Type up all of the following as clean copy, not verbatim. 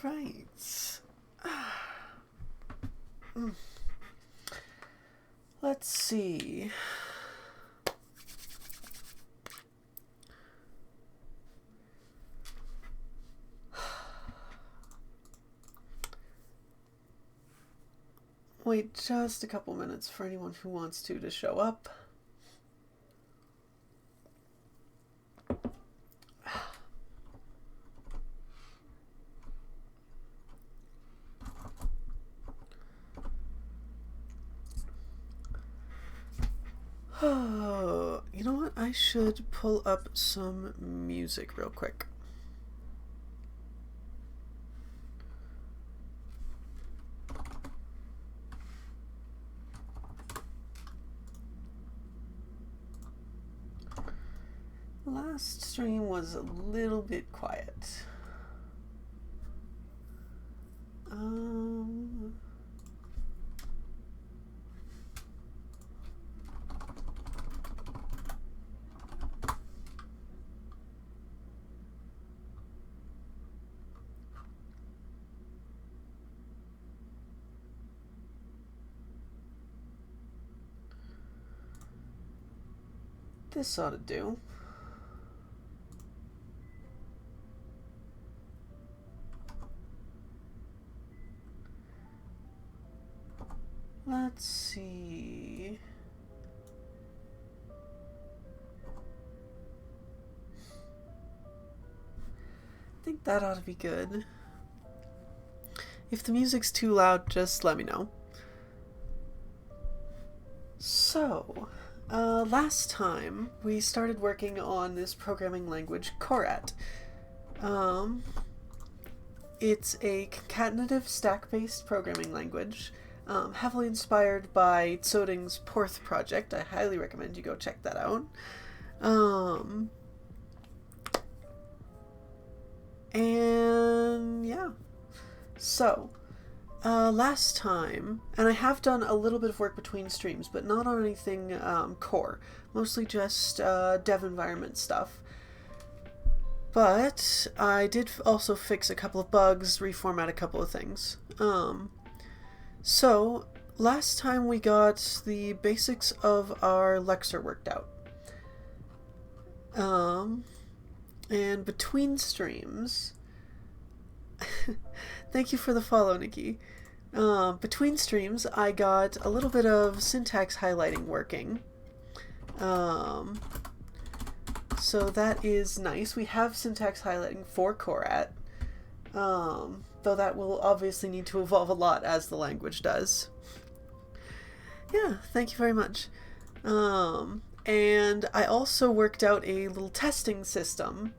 right. Let's see. Wait just a couple minutes for anyone who wants to show up. Oh, you know what? I should pull up some music real quick. Last stream was a little bit quiet. This ought to do. Let's see. I think that ought to be good. If the music's too loud, just let me know. So, last time we started working on this programming language, Korat. It's a concatenative stack-based programming language, heavily inspired by Tsoding's Porth project. I highly recommend you go check that out. And yeah, so last time, and I have done a little bit of work between streams, but not on anything core, mostly just dev environment stuff. But I did also fix a couple of bugs, reformat a couple of things. So last time we got the basics of our lexer worked out. And between streams, thank you for the follow, Nikki. Between streams, I got a little bit of syntax highlighting working. So that is nice. We have syntax highlighting for Korat, though that will obviously need to evolve a lot as the language does. Yeah, thank you very much. And I also worked out a little testing system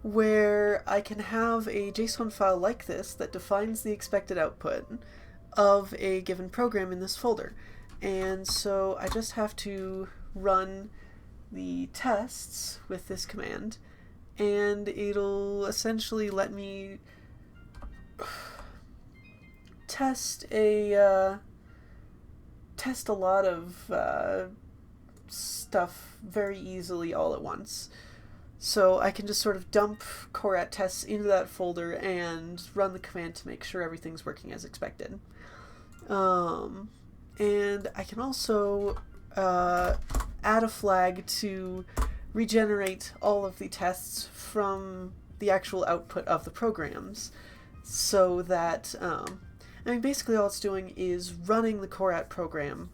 where I can have a JSON file like this that defines the expected output of a given program in this folder. And so I just have to run the tests with this command, and it'll essentially let me test a lot of stuff very easily all at once. So I can just sort of dump Korat tests into that folder and run the command to make sure everything's working as expected. And I can also add a flag to regenerate all of the tests from the actual output of the programs, so that I mean, basically all it's doing is running the Korat program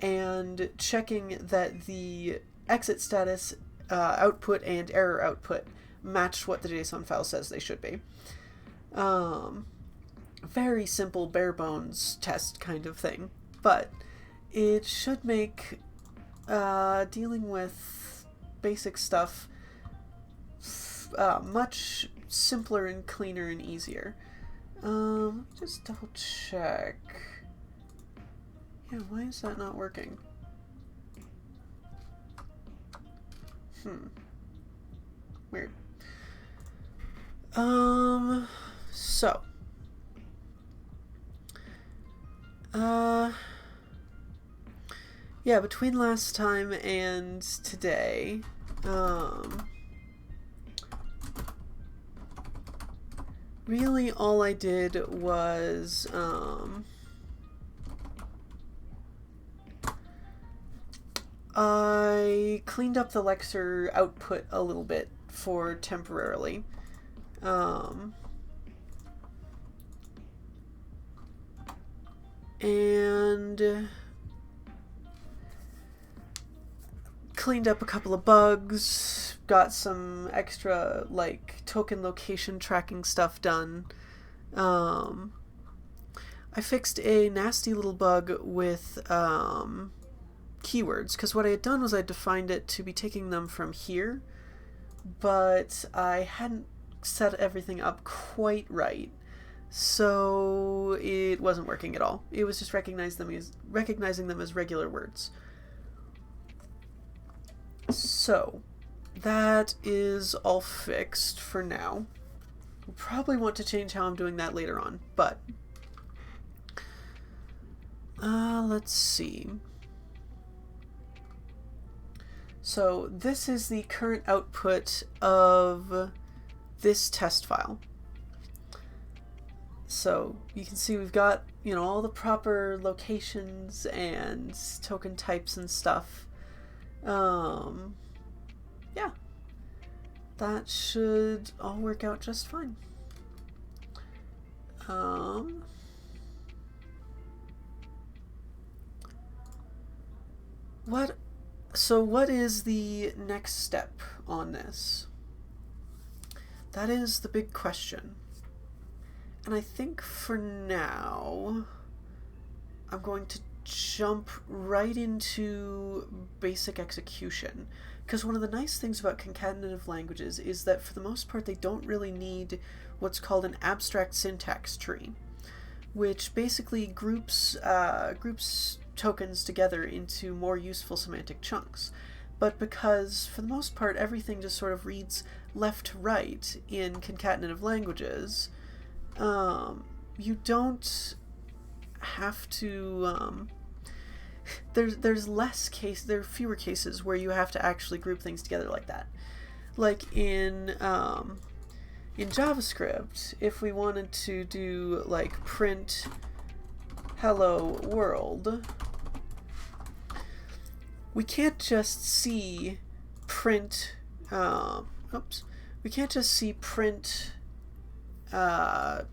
and checking that the exit status, output, and error output match what the JSON file says they should be. Very simple, bare bones test kind of thing, but it should make dealing with basic stuff much simpler and cleaner and easier. Just double check. Yeah, why is that not working? Weird. So. Yeah, between last time and today, really all I did was I cleaned up the lexer output a little bit for temporarily. And cleaned up a couple of bugs, got some extra like token location tracking stuff done. I fixed a nasty little bug with keywords, because what I had done was I defined it to be taking them from here, but I hadn't set everything up quite right, so it wasn't working at all. It was just recognizing them as regular words. So that is all fixed for now. We'll probably want to change how I'm doing that later on, but let's see. So this is the current output of this test file. So you can see we've got, all the proper locations and token types and stuff. Yeah, that should all work out just fine. So what is the next step on this? That is the big question. And I think for now, I'm going to jump right into basic execution. Because one of the nice things about concatenative languages is that for the most part they don't really need what's called an abstract syntax tree, which basically groups tokens together into more useful semantic chunks. But because for the most part everything just sort of reads left to right in concatenative languages, you don't have to there are fewer cases where you have to actually group things together like that. Like in JavaScript, if we wanted to do like print hello world, we can't just see print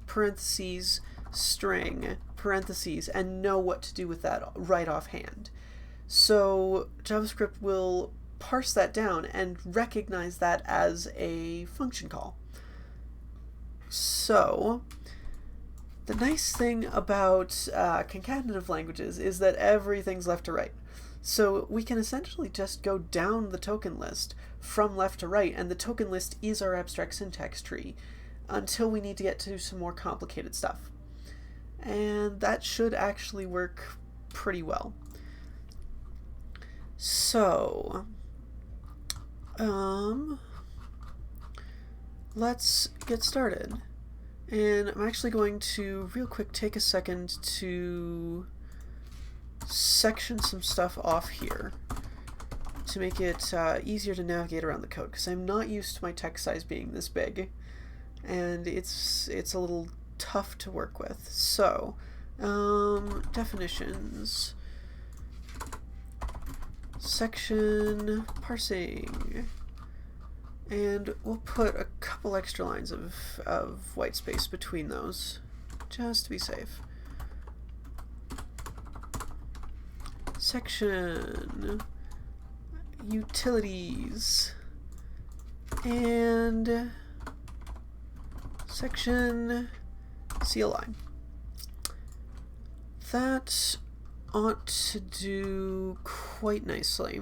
parentheses string parentheses and know what to do with that right offhand. So JavaScript will parse that down and recognize that as a function call. So the nice thing about concatenative languages is that everything's left to right. So we can essentially just go down the token list from left to right, and the token list is our abstract syntax tree until we need to get to some more complicated stuff. And that should actually work pretty well. So, let's get started. And I'm actually going to real quick take a second to section some stuff off here to make it easier to navigate around the code, because I'm not used to my text size being this big, and it's a little tough to work with. So, definitions, section, parsing, and we'll put a couple extra lines of white space between those, just to be safe. Section, utilities, and section CLI. That ought to do quite nicely.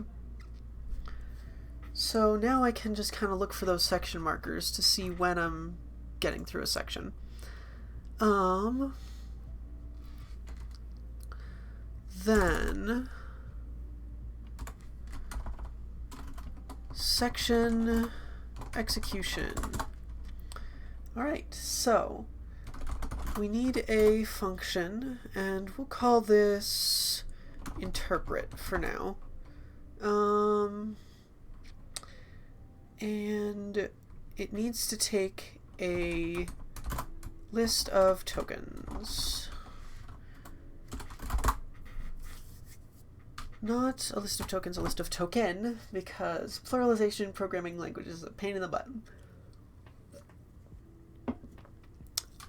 So now I can just kind of look for those section markers to see when I'm getting through a section. Then section execution. Alright, so we need a function, and we'll call this interpret for now. And it needs to take a list of tokens. Not a list of tokens, a list of token, because pluralization in programming languages is a pain in the butt.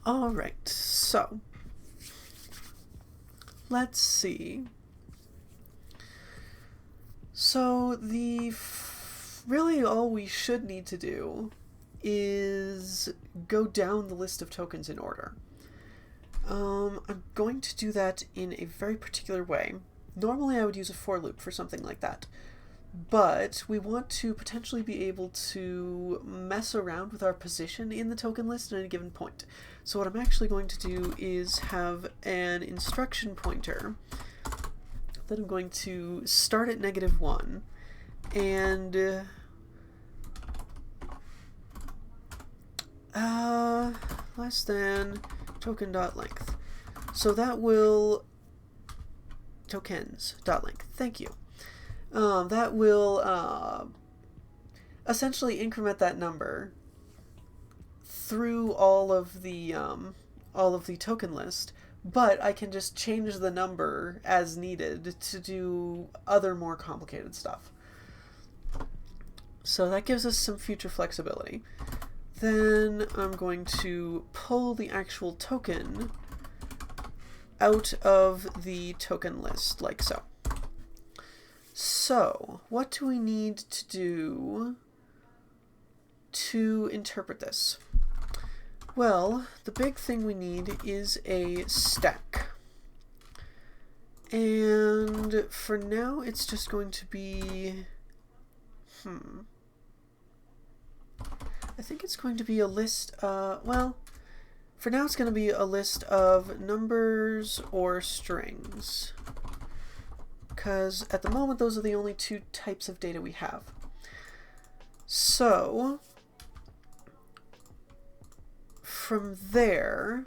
Alright, so let's see. So really all we should need to do is go down the list of tokens in order. I'm going to do that in a very particular way. Normally I would use a for loop for something like that, but we want to potentially be able to mess around with our position in the token list at any given point. So what I'm actually going to do is have an instruction pointer that I'm going to start at -1 and less than token.length. So that will tokens.length. Thank you. That will essentially increment that number through all of the token list, but I can just change the number as needed to do other more complicated stuff. So that gives us some future flexibility. Then I'm going to pull the actual token out of the token list, like so. So, what do we need to do to interpret this? Well, the big thing we need is a stack. And for now, it's just going to be... I think it's going to be a list, well, for now it's going to be a list of numbers or strings, because at the moment those are the only two types of data we have. So, from there,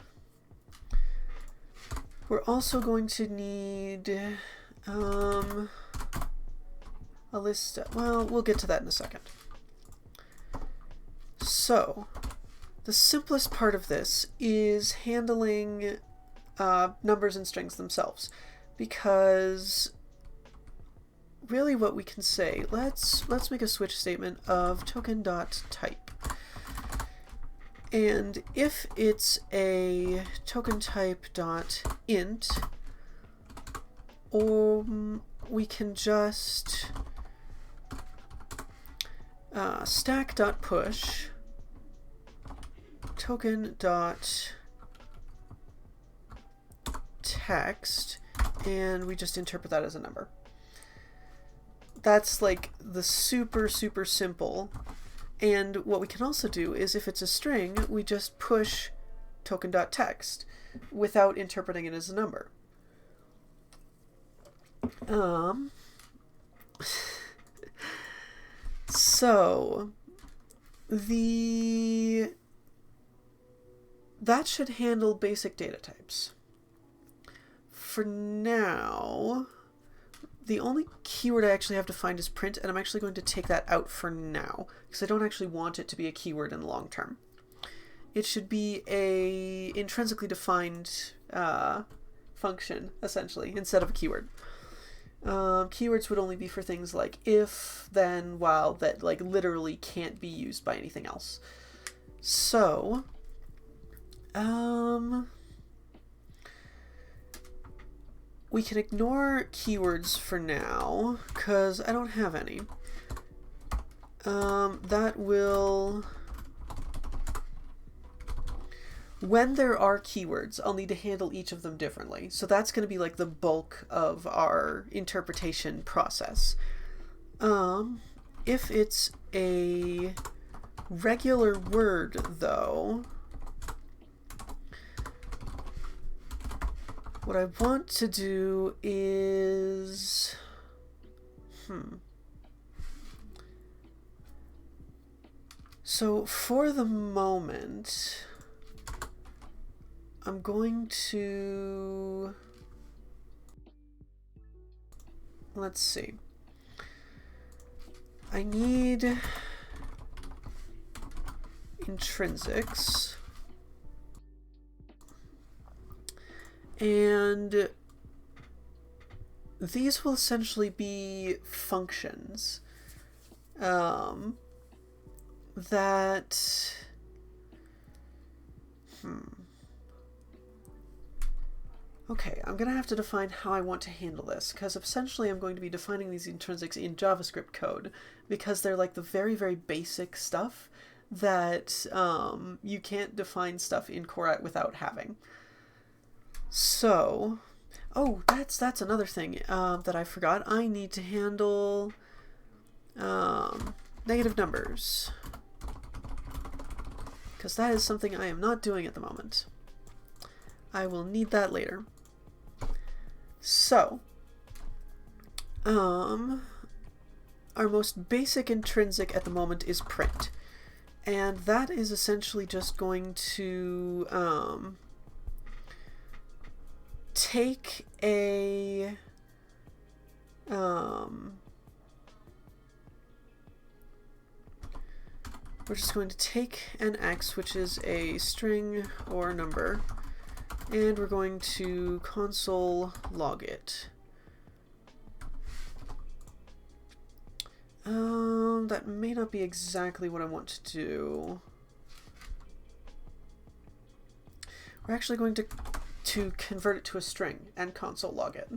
we're also going to need a list, well, we'll get to that in a second. So, the simplest part of this is handling numbers and strings themselves, because really what we can say, let's make a switch statement of token.type. And if it's a token type.int, we can just stack.push token.text, and we just interpret that as a number. That's like the super simple. And what we can also do is if it's a string, we just push token.text without interpreting it as a number. So that should handle basic data types. For now, the only keyword I actually have to find is print, and I'm actually going to take that out for now, because I don't actually want it to be a keyword in the long term. It should be a intrinsically defined function, essentially, instead of a keyword. Keywords would only be for things like if, then, while, that like literally can't be used by anything else. So, we can ignore keywords for now, because I don't have any. That will... When there are keywords, I'll need to handle each of them differently. So that's going to be like the bulk of our interpretation process. If it's a regular word, though, what I want to do is... So for the moment, I'm going to... Let's see. I need intrinsics. And these will essentially be functions that okay, I'm going to have to define how I want to handle this, because essentially I'm going to be defining these intrinsics in JavaScript code, because they're like the very, very basic stuff that you can't define stuff in Korat without having. So, oh, that's another thing that I forgot. I need to handle negative numbers, because that is something I am not doing at the moment. I will need that later. So, our most basic intrinsic at the moment is print. And that is essentially just going to take a we're just going to take an x, which is a string or number, and we're going to console log it. That may not be exactly what I want to do. We're actually going to convert it to a string and console log it.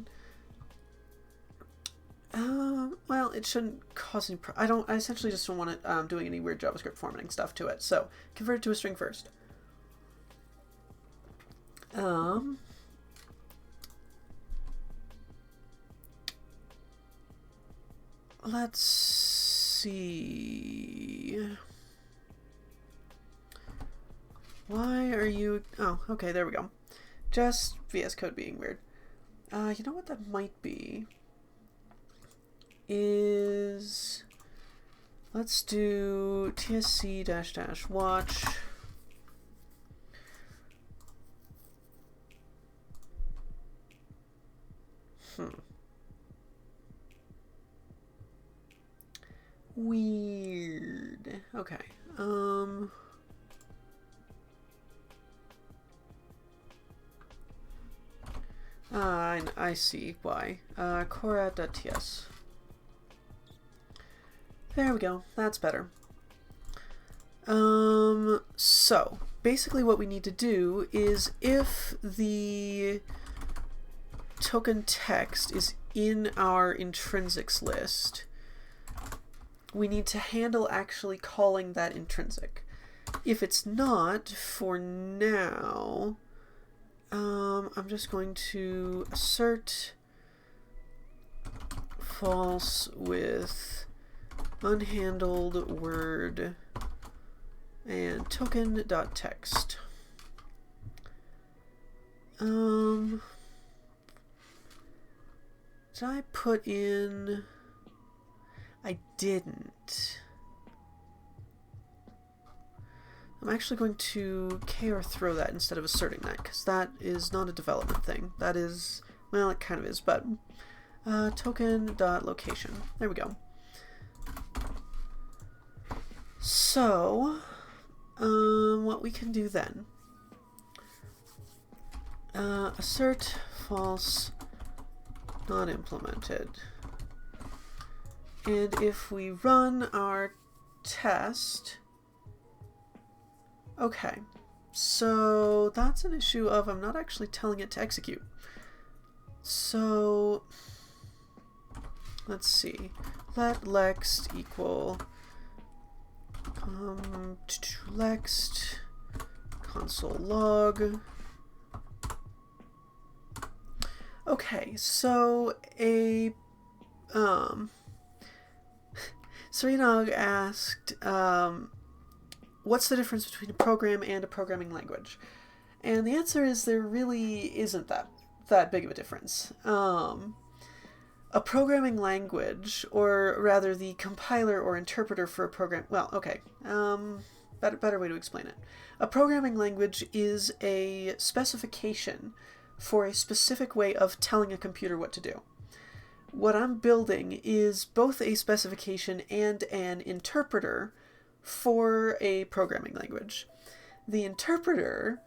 Well, it shouldn't cause any I essentially just don't want it doing any weird JavaScript formatting stuff to it. So, convert it to a string first. Let's see. Why are you... Oh, okay, there we go. Just VS Code being weird. You know what that might be? Is... Let's do tsc -- watch. Weird. Okay. I see why. Korat.ts. There we go. That's better. So basically what we need to do is, if the token text is in our intrinsics list, we need to handle actually calling that intrinsic. If it's not, for now, I'm just going to assert false with unhandled word and token.text. Did I put in... I didn't. I'm actually going to or throw that instead of asserting that, because that is not a development thing. That is, well, it kind of is, but token.location. There we go. So, what we can do then, assert false not implemented. And if we run our test, okay, so that's an issue of I'm not actually telling it to execute. So let's see, let lext equal lext console log. Okay, so a Tsoding asked, what's the difference between a program and a programming language? And the answer is there really isn't that big of a difference. A programming language, or rather the compiler or interpreter for a program, well, okay, better way to explain it. A programming language is a specification for a specific way of telling a computer what to do. What I'm building is both a specification and an interpreter for a programming language. The interpreter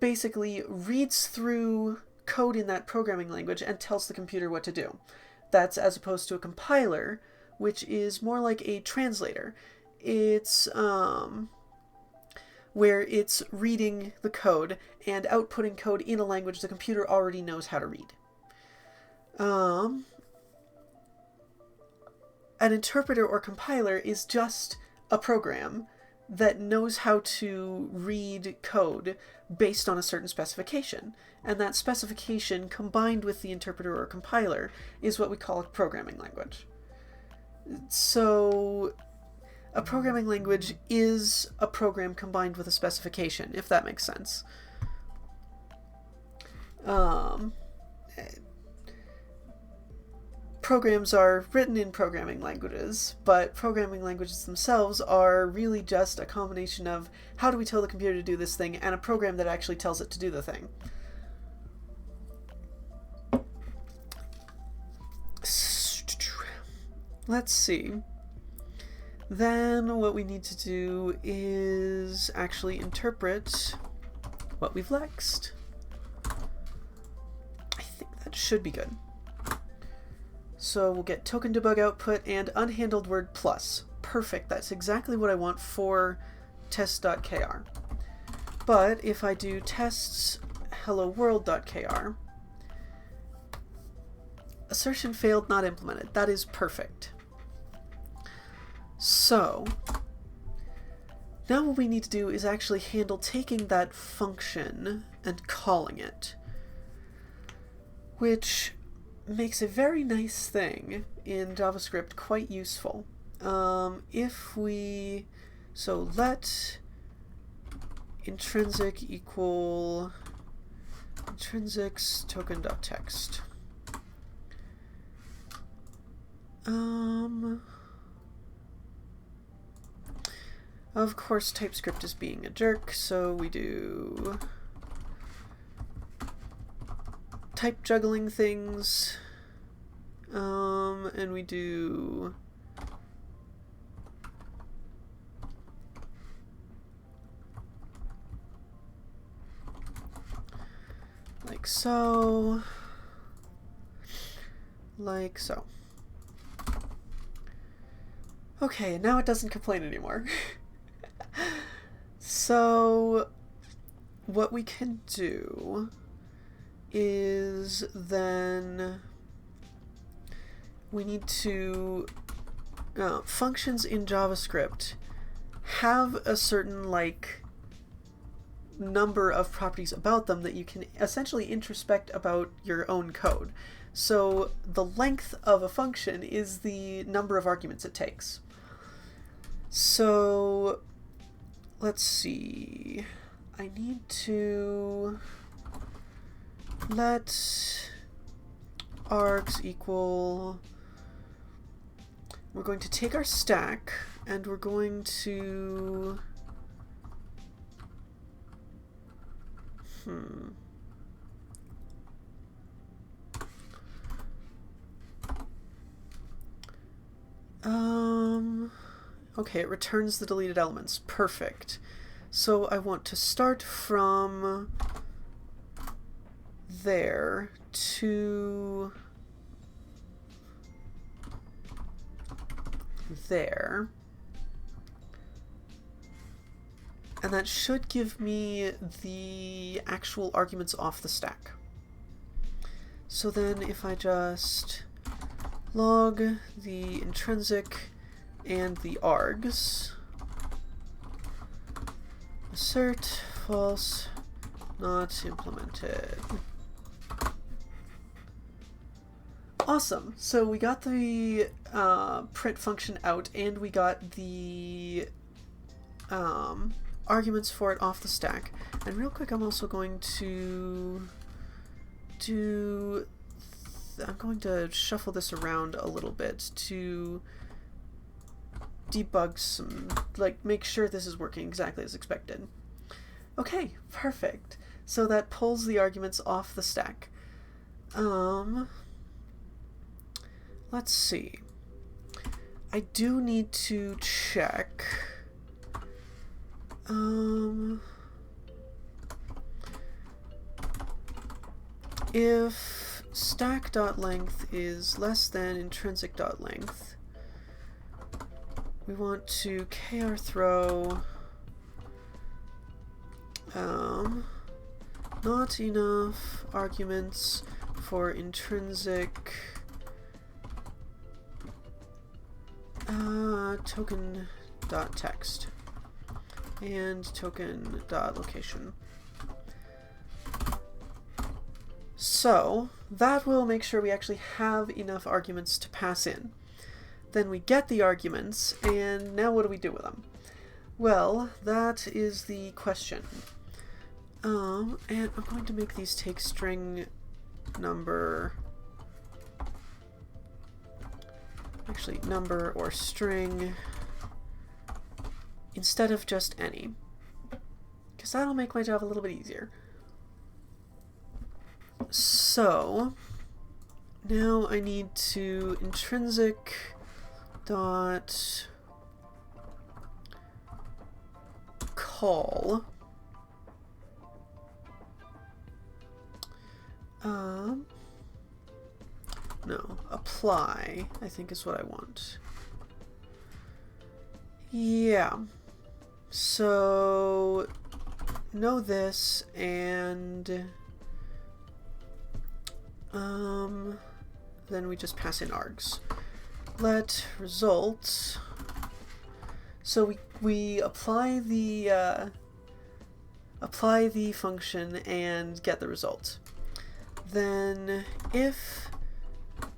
basically reads through code in that programming language and tells the computer what to do. That's as opposed to a compiler, which is more like a translator. It's where it's reading the code and outputting code in a language the computer already knows how to read. An interpreter or compiler is just a program that knows how to read code based on a certain specification. And that specification, combined with the interpreter or compiler, is what we call a programming language. So a programming language is a program combined with a specification, if that makes sense. Programs are written in programming languages, but programming languages themselves are really just a combination of how do we tell the computer to do this thing and a program that actually tells it to do the thing. Let's see. Then what we need to do is actually interpret what we've lexed. I think that should be good. So we'll get token debug output and unhandled word plus. Perfect, that's exactly what I want for test.kr. But if I do tests hello world.kr, assertion failed, not implemented. That is perfect. So now what we need to do is actually handle taking that function and calling it, which makes a very nice thing in JavaScript quite useful. If we, so let intrinsic equal intrinsics token.text. Of course, TypeScript is being a jerk, so we do type juggling things, and we do like so, like so. Okay, now it doesn't complain anymore. So what we can do is then we need to functions in JavaScript have a certain number of properties about them that you can essentially introspect about your own code. So the length of a function is the number of arguments it takes. So let's see, I need to let args equal, we're going to take our stack and we're going to okay, it returns the deleted elements. Perfect. So I want to start from there to there. And that should give me the actual arguments off the stack. So then if I just log the intrinsic and the args, assert false, not implemented. Awesome. So we got the print function out and we got the arguments for it off the stack. And real quick, I'm also going to I'm going to shuffle this around a little bit to debug some, make sure this is working exactly as expected. Okay, perfect. So that pulls the arguments off the stack. Let's see. I do need to check. if stack.length is less than intrinsic.length, we want to kr throw not enough arguments for intrinsic token.text and token.location. So that will make sure we actually have enough arguments to pass in. Then we get the arguments, and now what do we do with them? Well, that is the question. And I'm going to make these take string number, actually number or string, instead of just any, because that'll make my job a little bit easier. So now I need to intrinsic dot call no, apply, I think is what I want. Yeah. So know this, and then we just pass in args. Let result. So we apply the function and get the result. Then if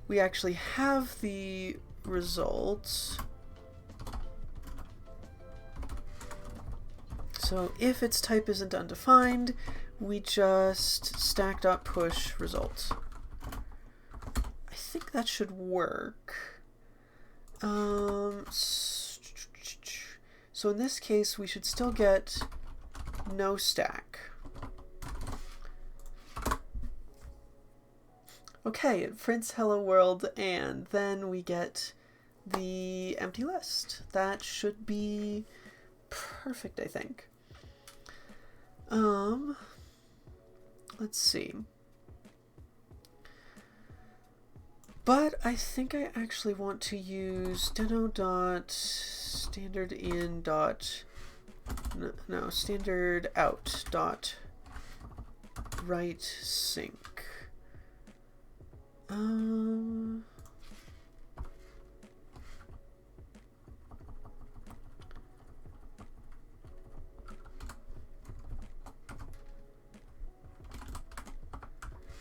we actually have the result, so if its type isn't undefined, we just stack.push result. I think that should work. So in this case, we should still get no stack. Okay, it prints hello world, and then we get the empty list. That should be perfect, I think. Let's see. But I think I actually want to use deno.standardin dot no standard out dot write sync.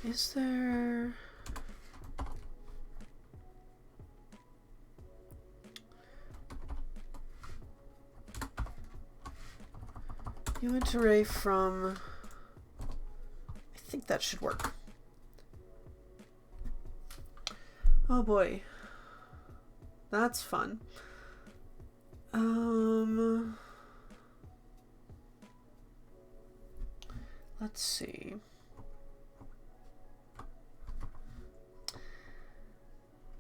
Is there... Uint array from... I think that should work. Oh boy. That's fun. Let's see.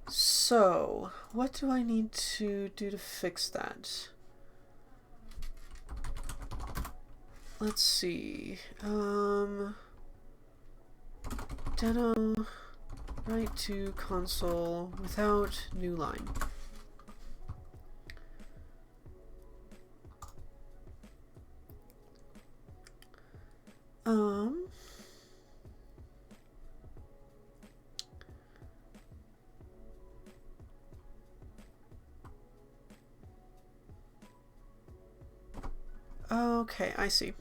So, what do I need to do to fix that? Let's see. Deno write to console without new line. Okay, I see.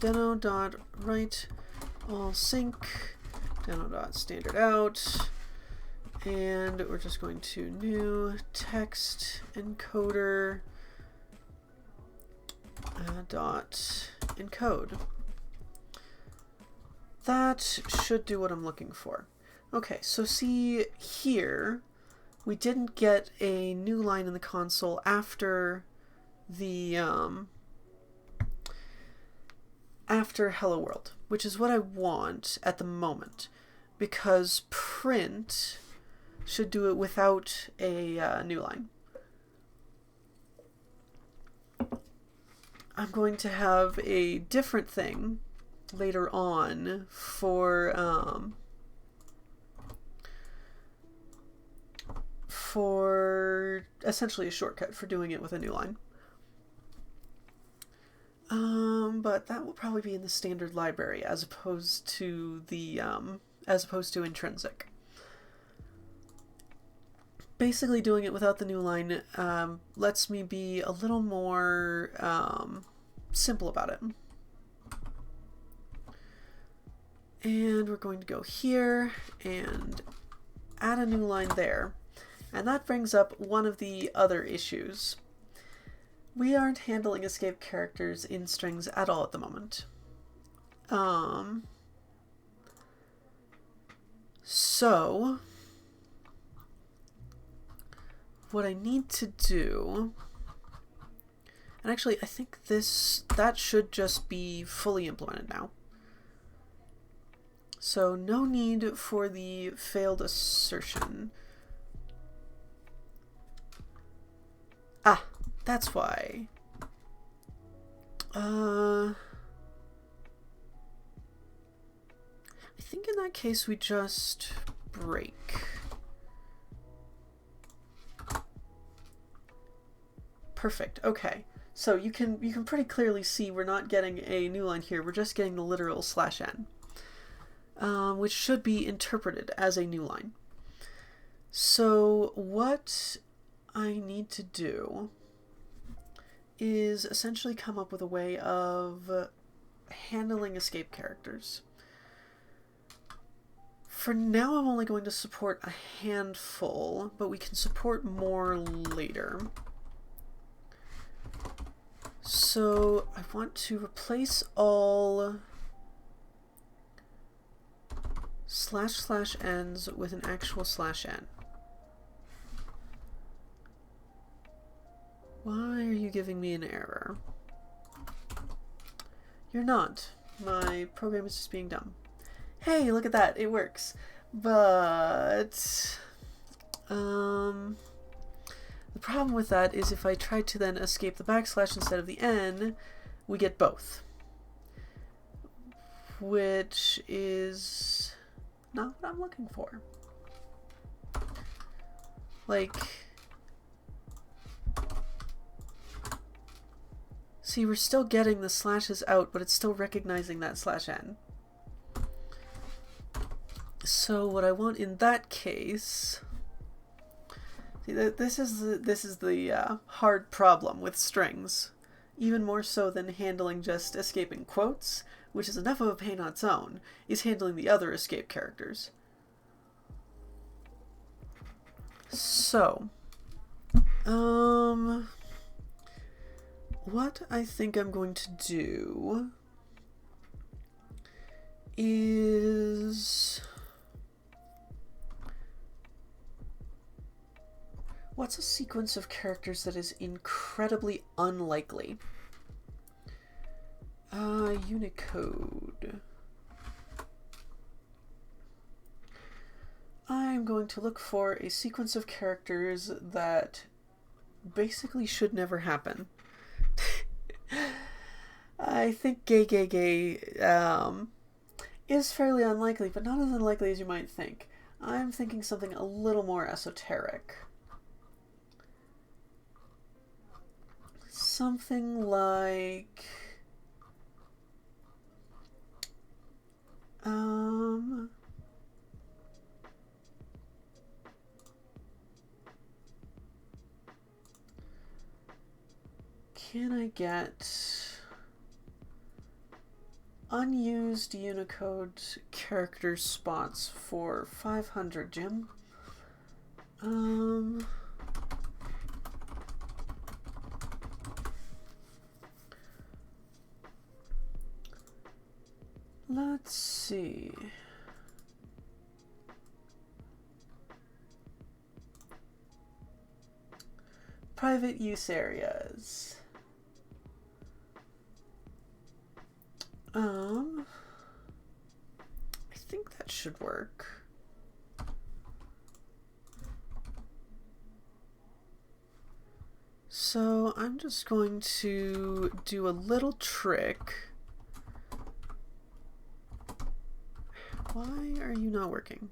Deno.write all sync, deno.standard out, and we're just going to new text encoder dot encode. That should do what I'm looking for. Okay, so see here, we didn't get a new line in the console after the after hello world, which is what I want at the moment, because print should do it without a new line. I'm going to have a different thing later on for essentially a shortcut for doing it with a new line. But that will probably be in the standard library as opposed to intrinsic. Basically, doing it without the new line lets me be a little more simple about it. And we're going to go here and add a new line there. And that brings up one of the other issues. We aren't handling escape characters in strings at all at the moment. So what I need to do, and actually I think that should just be fully implemented now. So no need for the failed assertion. Ah, that's why. I think in that case we just break. Perfect. Okay. So you can pretty clearly see we're not getting a new line here. We're just getting the literal /n, which should be interpreted as a new line. So what I need to do is essentially come up with a way of handling escape characters. For now, I'm only going to support a handful, but we can support more later. So I want to replace all //n's with an actual /n. Why are you giving me an error? You're not. My program is just being dumb. Hey, look at that. It works. But the problem with that is if I try to then escape the backslash instead of the n, we get both. Which is not what I'm looking for. Like, see, we're still getting the slashes out, but it's still recognizing that /n. So what I want in that case, see, this is the hard problem with strings, even more so than handling just escaping quotes, which is enough of a pain on its own, is handling the other escape characters. So, what I think I'm going to do is, what's a sequence of characters that is incredibly unlikely? Unicode. I'm going to look for a sequence of characters that basically should never happen. I think gay is fairly unlikely, but not as unlikely as you might think. I'm thinking something a little more esoteric. Something like can I get unused Unicode character spots for 500, Jim? Let's see. Private use areas. I think that should work. So I'm just going to do a little trick Why are you not working?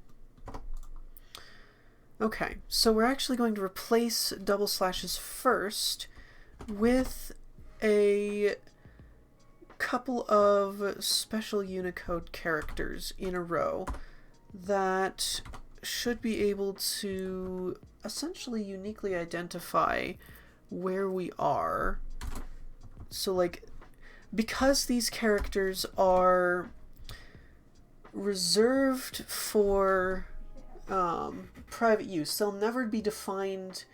Okay, so we're actually going to replace double slashes first with a couple of special Unicode characters in a row that should be able to essentially uniquely identify where we are. So like, because these characters are reserved for private use, they'll never be defined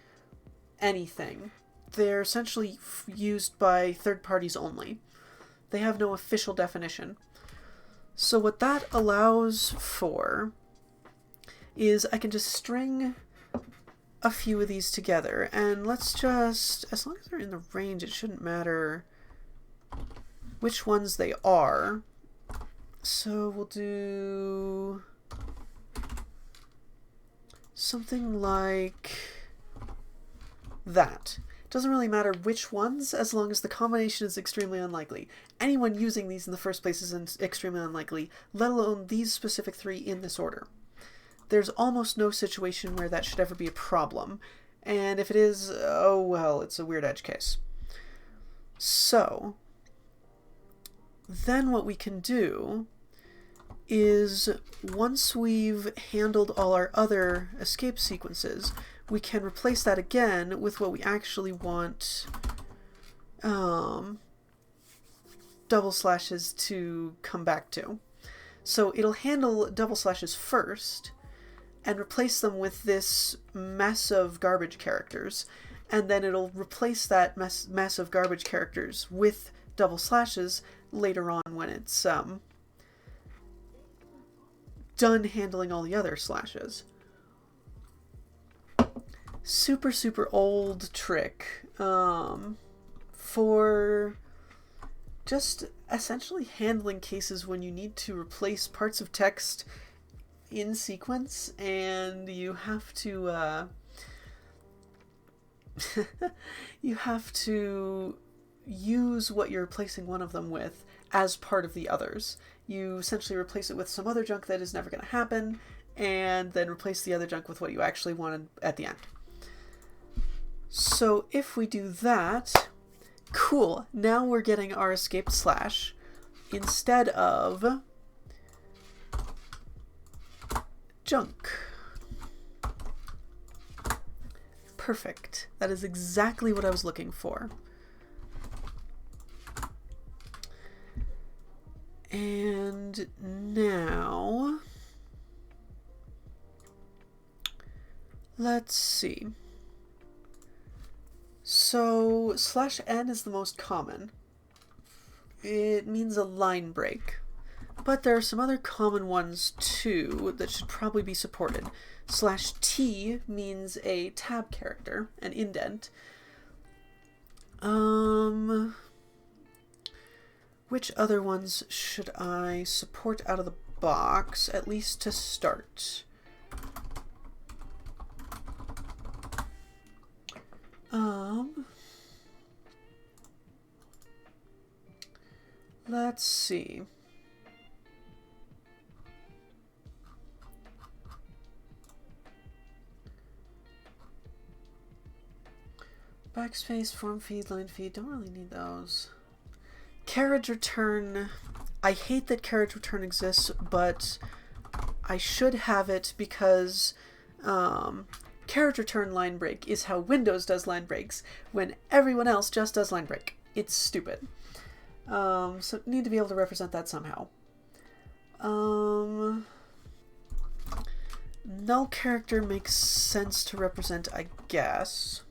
anything. They're essentially used by third parties only. They have no official definition. So what that allows for is I can just string a few of these together, and let's just, as long as they're in the range, it shouldn't matter which ones they are. So we'll do something like that. It doesn't really matter which ones, as long as the combination is extremely unlikely. Anyone using these in the first place is extremely unlikely, let alone these specific three in this order. There's almost no situation where that should ever be a problem, and if it is, oh well, it's a weird edge case. So then what we can do is, once we've handled all our other escape sequences, we can replace that again with what we actually want double slashes to come back to. So it'll handle double slashes first and replace them with this mess of garbage characters, and then it'll replace that mess of garbage characters with double slashes later on when it's done handling all the other slashes. Super, super old trick for just essentially handling cases when you need to replace parts of text in sequence and you have to you have to use what you're replacing one of them with as part of the others. You essentially replace it with some other junk that is never going to happen, and then replace the other junk with what you actually wanted at the end. So if we do that, cool, now we're getting our escaped slash instead of junk. Perfect. That is exactly what I was looking for. And now, let's see. So /n is the most common. It means a line break. But there are some other common ones too that should probably be supported. /t means a tab character, an indent. Which other ones should I support out of the box, at least to start? Let's see. Backspace, form feed, line feed, don't really need those. Carriage return, I hate that carriage return exists, but I should have it because carriage return line break is how Windows does line breaks when everyone else just does line break. It's stupid. So need to be able to represent that somehow. Null character makes sense to represent, I guess.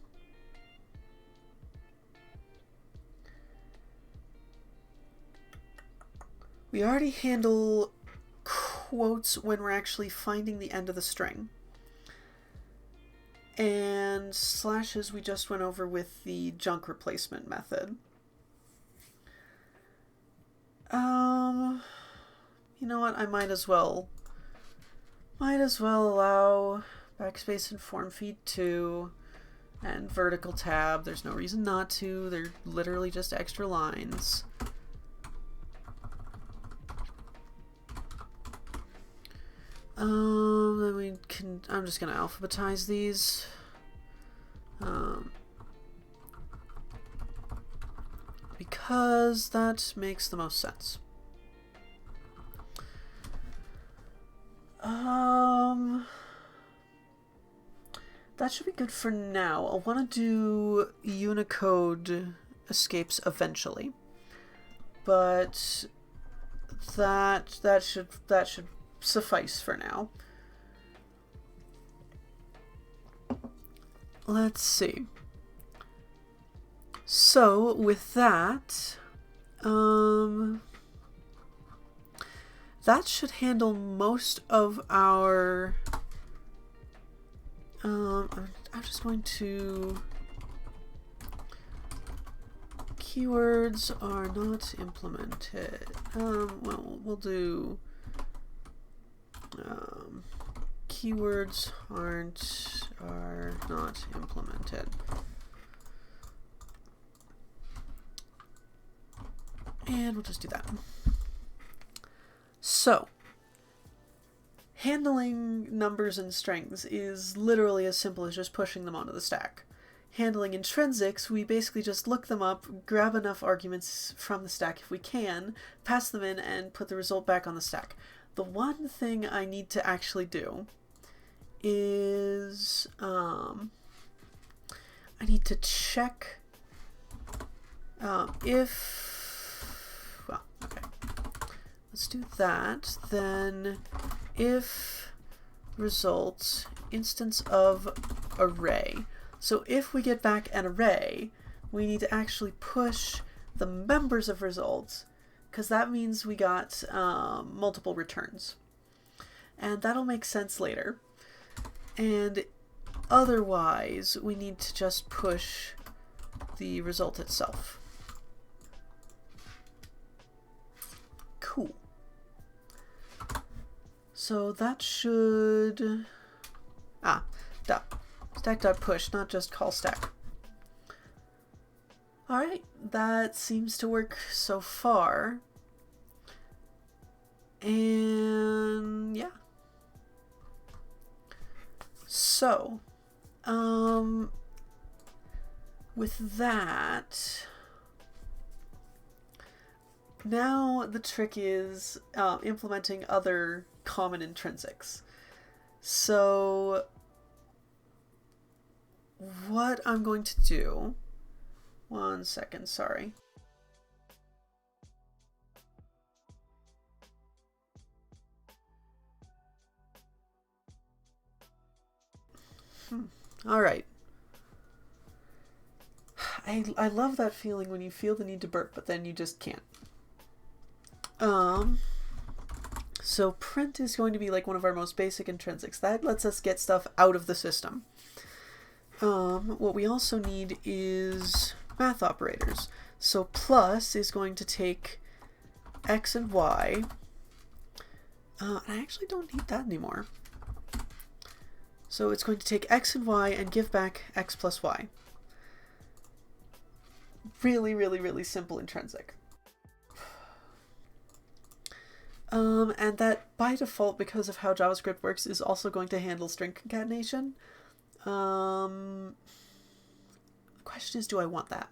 We already handle quotes when we're actually finding the end of the string. And slashes we just went over with the junk replacement method. You know what? I might as well allow backspace and form feed 2 and vertical tab. There's no reason not to. They're literally just extra lines. Then we can, I'm just gonna alphabetize these. Because that makes the most sense. That should be good for now. I want to do Unicode escapes eventually, but that should suffice for now. Let's see. So with that, that should handle most of our. I'm just going to. Keywords are not implemented. Well, we'll do. Keywords are not implemented. And we'll just do that. So, handling numbers and strings is literally as simple as just pushing them onto the stack. Handling intrinsics, we basically just look them up, grab enough arguments from the stack if we can, pass them in, and put the result back on the stack. The one thing I need to actually do is I need to check if... Well, okay. Let's do that. Then if result instance of array. So if we get back an array, we need to actually push the members of results, because that means we got multiple returns. And that'll make sense later. And otherwise, we need to just push the result itself. Cool. So that should... Stack.push, not just call stack. Alright, that seems to work so far. And yeah. So, with that, now the trick is implementing other common intrinsics. So, what I'm going to do, one second, sorry. All right. I love that feeling when you feel the need to burp, but then you just can't. So print is going to be like one of our most basic intrinsics. That lets us get stuff out of the system. What we also need is math operators. So plus is going to take x and y. I actually don't need that anymore. So it's going to take x and y and give back x plus y. Really, really, really simple intrinsic. And that by default, because of how JavaScript works, is also going to handle string concatenation. The question is, do I want that?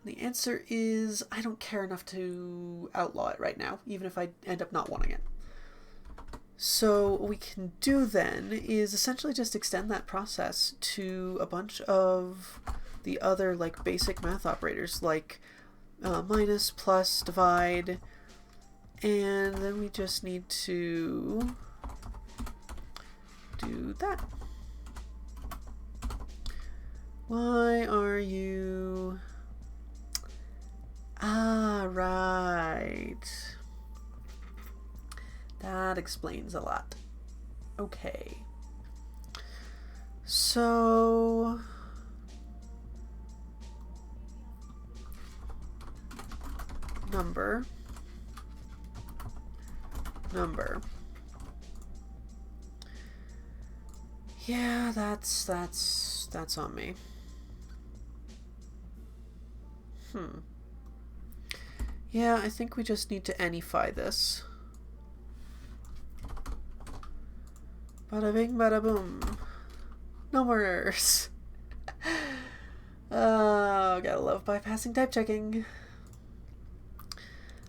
The answer is, I don't care enough to outlaw it right now, even if I end up not wanting it. So what we can do then is essentially just extend that process to a bunch of the other like basic math operators, like minus, plus, divide, and then we just need to do that. Why are you... Ah, right. That explains a lot. Okay. So... Number. Yeah, that's on me. Yeah, I think we just need to anyfy this. Bada bing, bada boom. No more errors. Oh, gotta love bypassing type checking.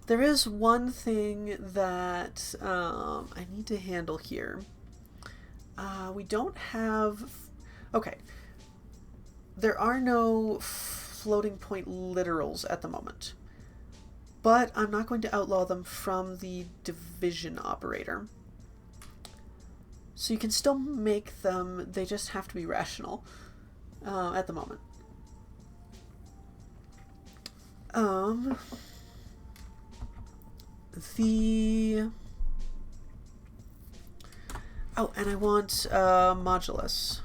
There is one thing that I need to handle here. We don't have... Okay. There are no floating point literals at the moment. But I'm not going to outlaw them from the division operator. So you can still make them, they just have to be rational at the moment. Oh, and I want modulus.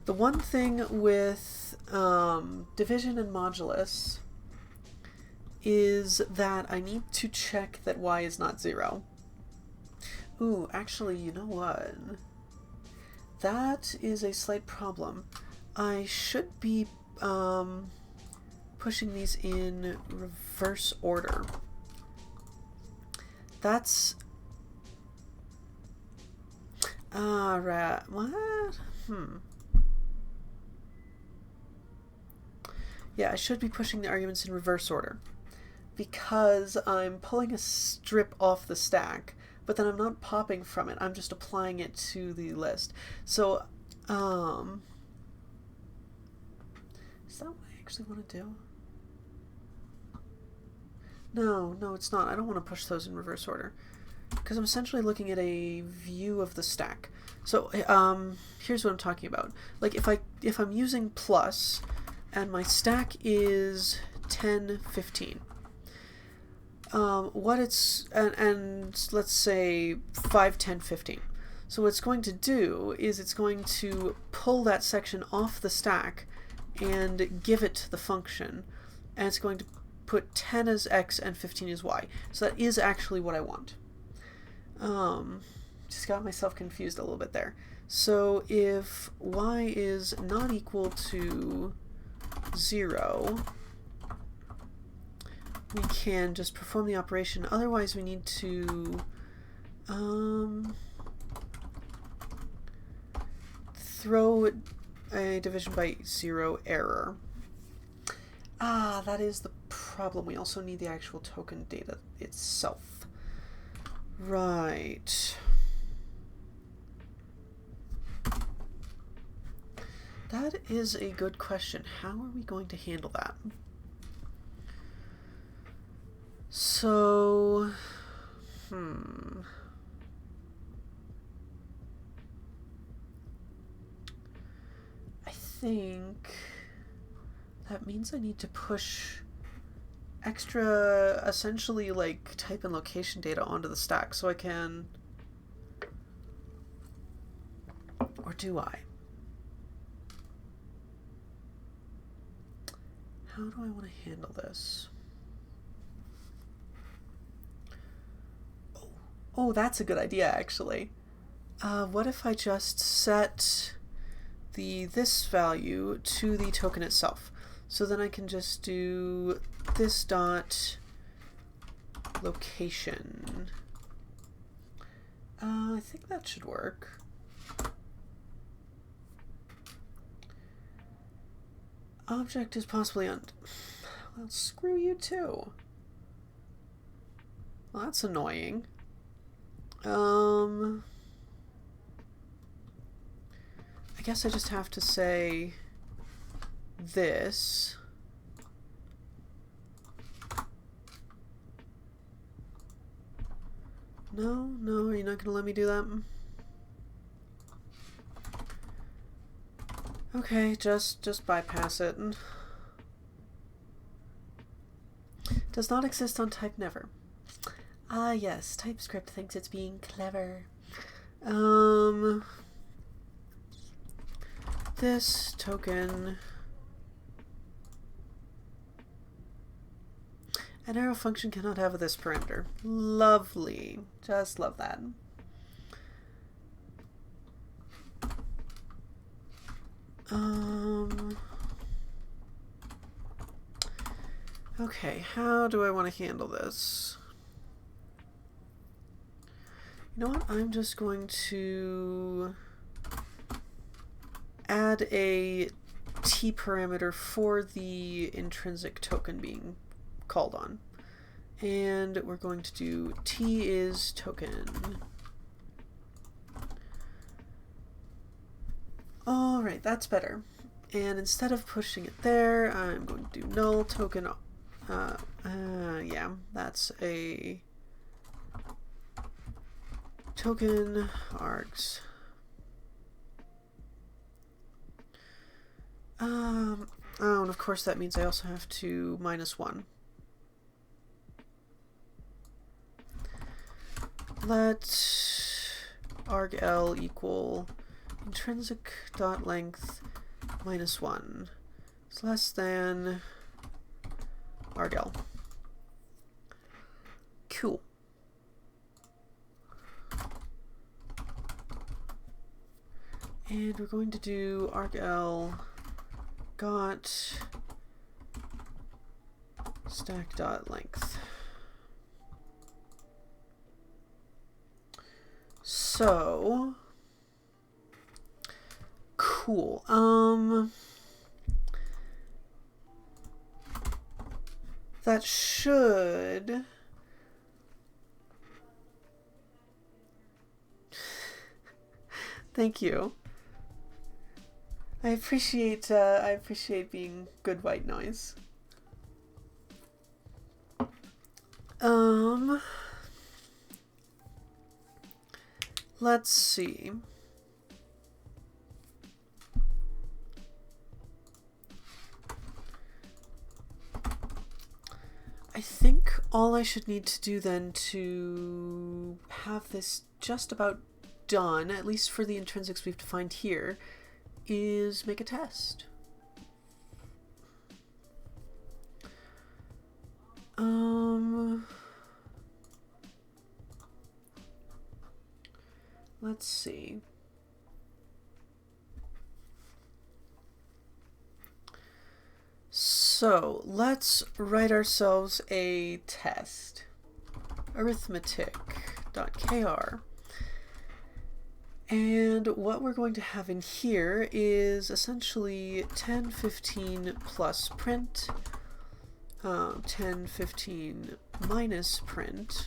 The one thing with division and modulus is that I need to check that y is not 0. Ooh, actually, you know what? That is a slight problem. I should be pushing these in reverse order. That's... right. What? Yeah, I should be pushing the arguments in reverse order, because I'm pulling a strip off the stack, but then I'm not popping from it, I'm just applying it to the list. So, is that what I actually want to do? No, it's not. I don't want to push those in reverse order, because I'm essentially looking at a view of the stack. So, here's what I'm talking about. Like, if I'm using plus, and my stack is 10, 15. What it's, and let's say 5, 10, 15. So what it's going to do is it's going to pull that section off the stack and give it to the function, and it's going to put 10 as x and 15 as y. So that is actually what I want. Just got myself confused a little bit there. So if y is not equal to 0, we can just perform the operation. Otherwise, we need to throw a division by 0 error. That is the problem. We also need the actual token data itself. Right. That is a good question. How are we going to handle that? So, I think that means I need to push extra, essentially, like, type and location data onto the stack so I can... Or do I? How do I want to handle this? Oh, that's a good idea, actually. What if I just set this value to the token itself? So then I can just do this dot location. I think that should work. Object is possibly on... Well, screw you too. Well, that's annoying. I guess I just have to say this. No, you're not gonna let me do that? Okay, just bypass it. Does not exist on type never. Ah, yes, TypeScript thinks it's being clever. This token... An arrow function cannot have this parameter. Lovely. Just love that. Okay, how do I want to handle this? You know what? I'm just going to add a t parameter for the intrinsic token being called on. And we're going to do t is token. Alright, that's better. And instead of pushing it there, I'm going to do null token. Yeah, that's a token args. Oh, and of course that means I also have to -1. Let argl equal intrinsic dot length -1 is less than argl. Cool. And we're going to do argl got stack dot length. So cool. That should thank you. I appreciate being good white noise. Let's see. I think all I should need to do then to have this just about done, at least for the intrinsics we've defined here, is make a test. Let's see. So let's write ourselves a test. Arithmetic.kr. And what we're going to have in here is essentially 10, 15 plus print, 10, 15 minus print,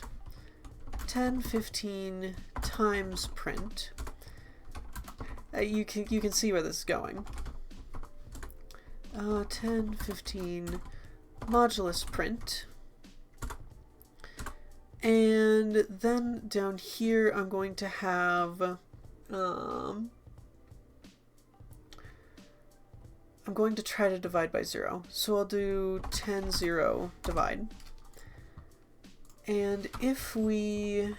10, 15 times print. You can see where this is going. 10, 15 modulus print. And then down here I'm going to have I'm going to try to divide by 0. So I'll do 10, 0 divide. And if we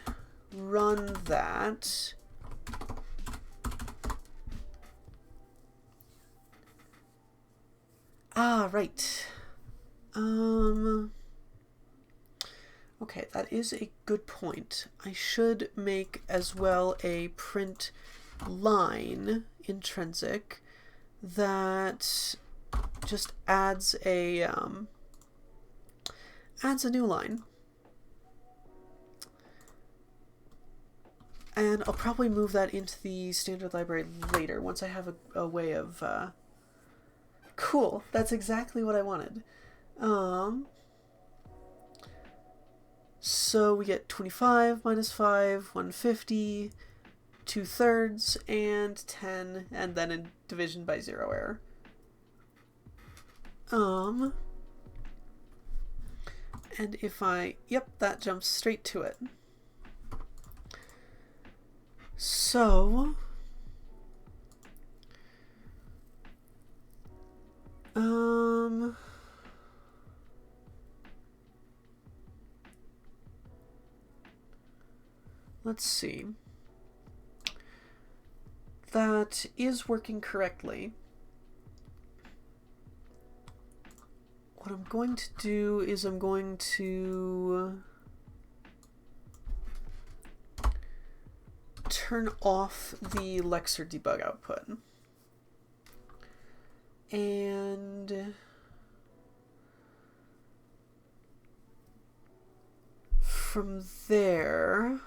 run that, right. Okay, that is a good point. I should make as well a print line intrinsic that just adds a new line. And I'll probably move that into the standard library later once I have a way of cool, that's exactly what I wanted. So we get 25 minus 5, 150, 2/3, and 10, and then a division by 0 error. And if I, yep, that jumps straight to it. So, let's see. That is working correctly. What I'm going to do is I'm going to turn off the lexer debug output. And from there,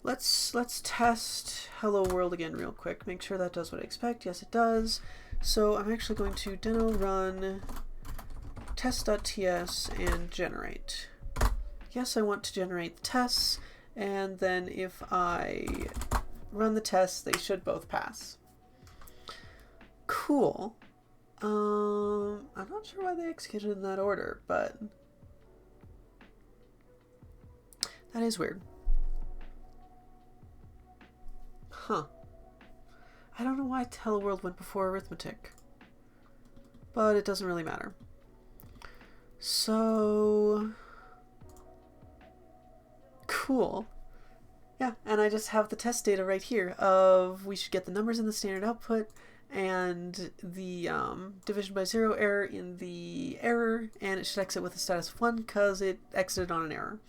let's test hello world again real quick. Make sure that does what I expect. Yes, it does. So I'm actually going to deno run test.ts and generate. Yes, I want to generate the tests, and then if I run the tests, they should both pass. Cool. I'm not sure why they executed in that order, but that is weird. Huh. I don't know why hello world went before arithmetic, but it doesn't really matter. So cool. Yeah, and I just have the test data right here of we should get the numbers in the standard output and the division by 0 error in the error, and it should exit with a status of 1 because it exited on an error.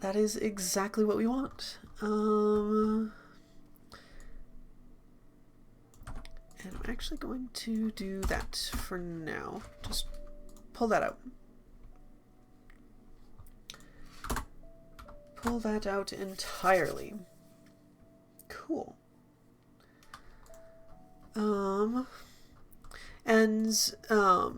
That is exactly what we want. And I'm actually going to do that for now. Just pull that out. Pull that out entirely. Cool.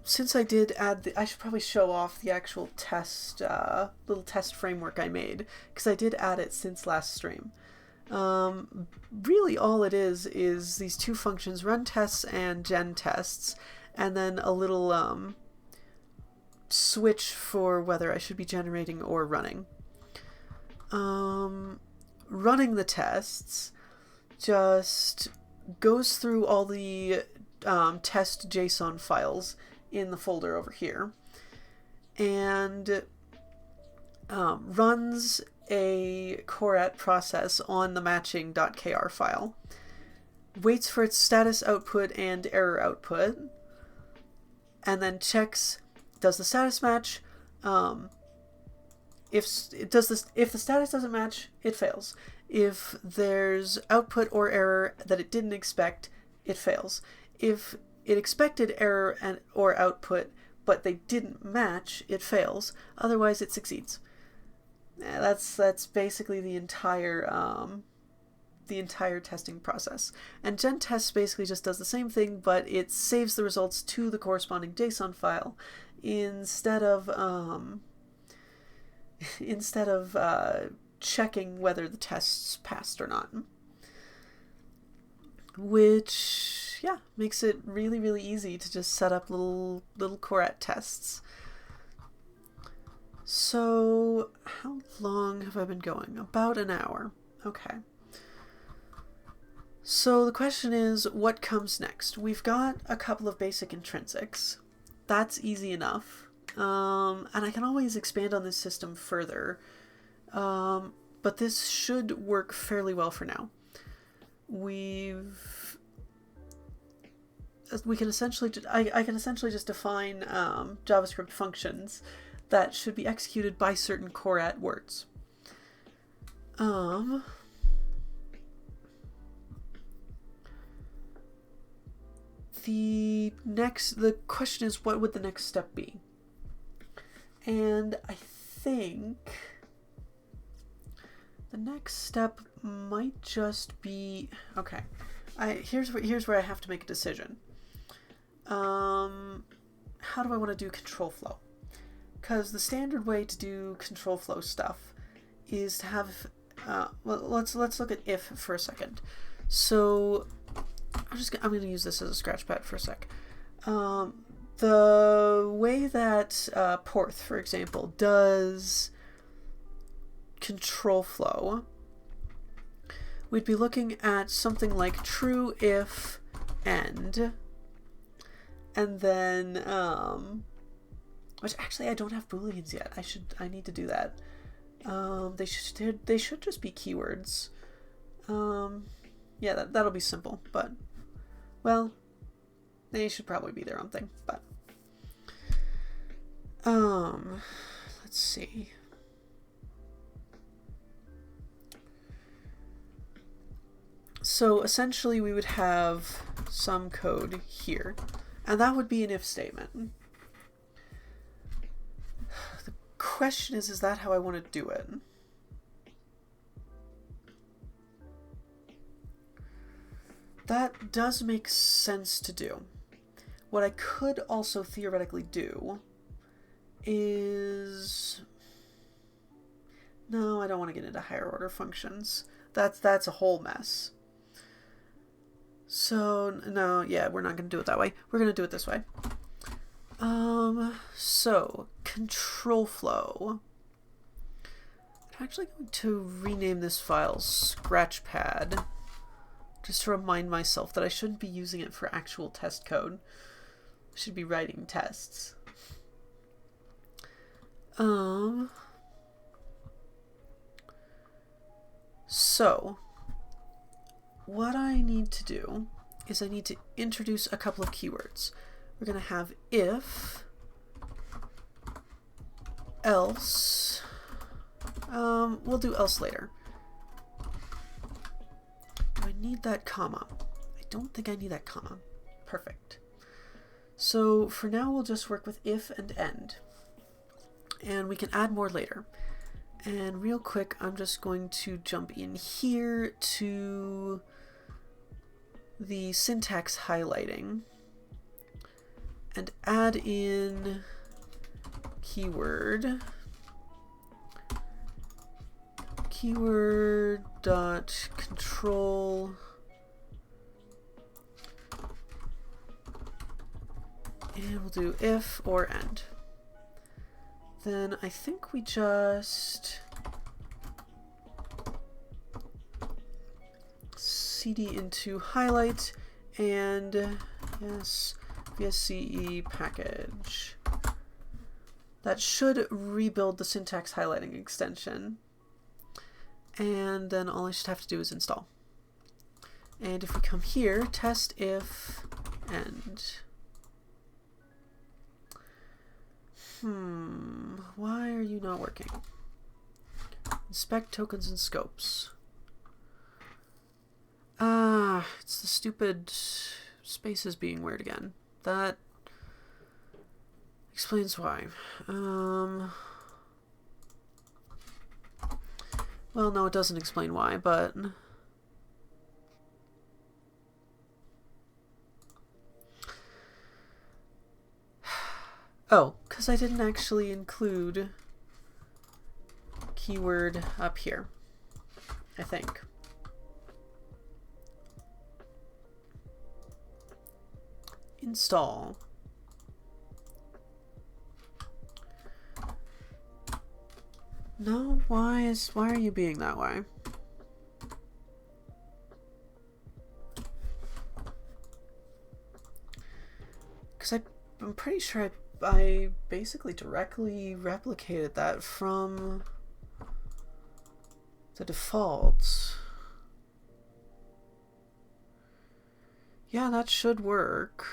Since I did add I should probably show off the actual test, little test framework I made, because I did add it since last stream. Really all it is these two functions, run tests and gen tests, and then a little switch for whether I should be generating or running. Running the tests just goes through all the test JSON files in the folder over here and runs a Korat process on the matching.kr file, waits for its status output and error output, and then checks, does the status match? If the status doesn't match, it fails. If there's output or error that it didn't expect, it fails. If it expected error and or output but they didn't match, it fails. Otherwise, it succeeds. That's basically the entire testing process. And gen tests basically just does the same thing, but it saves the results to the corresponding JSON file instead of checking whether the tests passed or not. Which, yeah, makes it really, really easy to just set up little Korat tests. So, how long have I been going? About an hour. Okay. So the question is, what comes next? We've got a couple of basic intrinsics. That's easy enough. And I can always expand on this system further. But this should work fairly well for now. I can essentially just define JavaScript functions that should be executed by certain Korat words. The question is, what would the next step be? And I think the next step might just be, okay, here's where I have to make a decision. How do I want to do control flow? Because the standard way to do control flow stuff is to have, well, let's look at if for a second. So I'm going to use this as a scratchpad for a sec. The way that Porth, for example, does control flow, we'd be looking at something like true if end, and then which actually I don't have Booleans yet. I need to do that. They should just be keywords. Yeah, that'll be simple, but well, they should probably be their own thing, but let's see. So essentially we would have some code here, and that would be an if statement. The question is that how I want to do it? That does make sense to do. What I could also theoretically do is... No, I don't want to get into higher order functions. That's a whole mess. So, no, yeah, we're not going to do it that way. We're going to do it this way. So, control flow. I'm actually going to rename this file Scratchpad, just to remind myself that I shouldn't be using it for actual test code. I should be writing tests. So, what I need to do is I need to introduce a couple of keywords. We're going to have if, else, we'll do else later. Do I need that comma? I don't think I need that comma. Perfect. So for now we'll just work with if and end. And we can add more later. And real quick, I'm just going to jump in here to the syntax highlighting and add in keyword dot control and we'll do if or end. Then I think we just cd into highlight and yes, VSCE package. That should rebuild the syntax highlighting extension. And then all I should have to do is install. And if we come here, test if end. Why are you not working? Inspect tokens and scopes. Ah, it's the stupid spaces being weird again. That explains why. Well, no, it doesn't explain why, but... Oh, because I didn't actually include keyword up here, I think. Install. No, why are you being that way? Because I'm pretty sure I basically directly replicated that from the default. Yeah, that should work.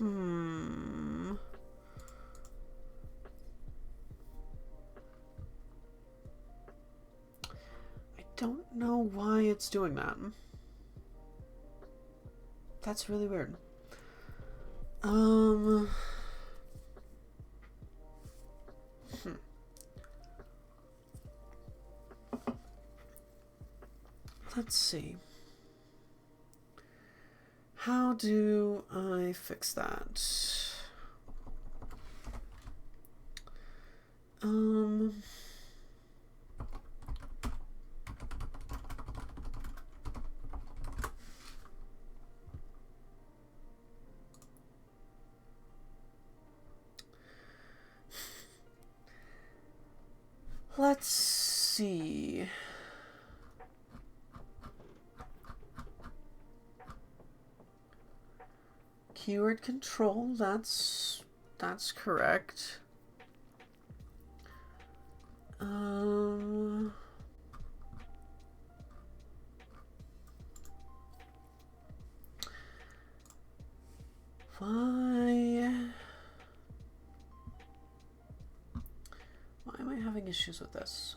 I don't know why it's doing that. That's really weird. Let's see. How do I fix that? Let's see. Keyword control, that's correct. Why am I having issues with this?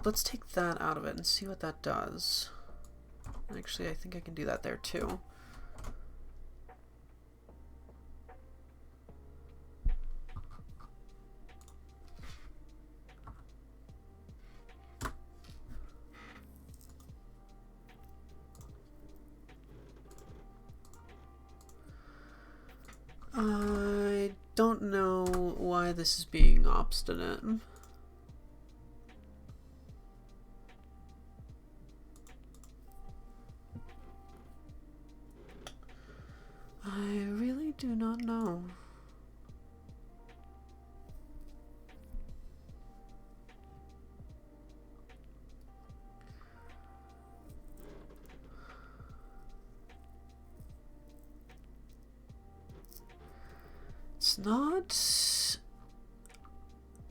let's take that out of it and see what that does. Actually, I think I can do that there too. I don't know why this is being obstinate. I really do not know.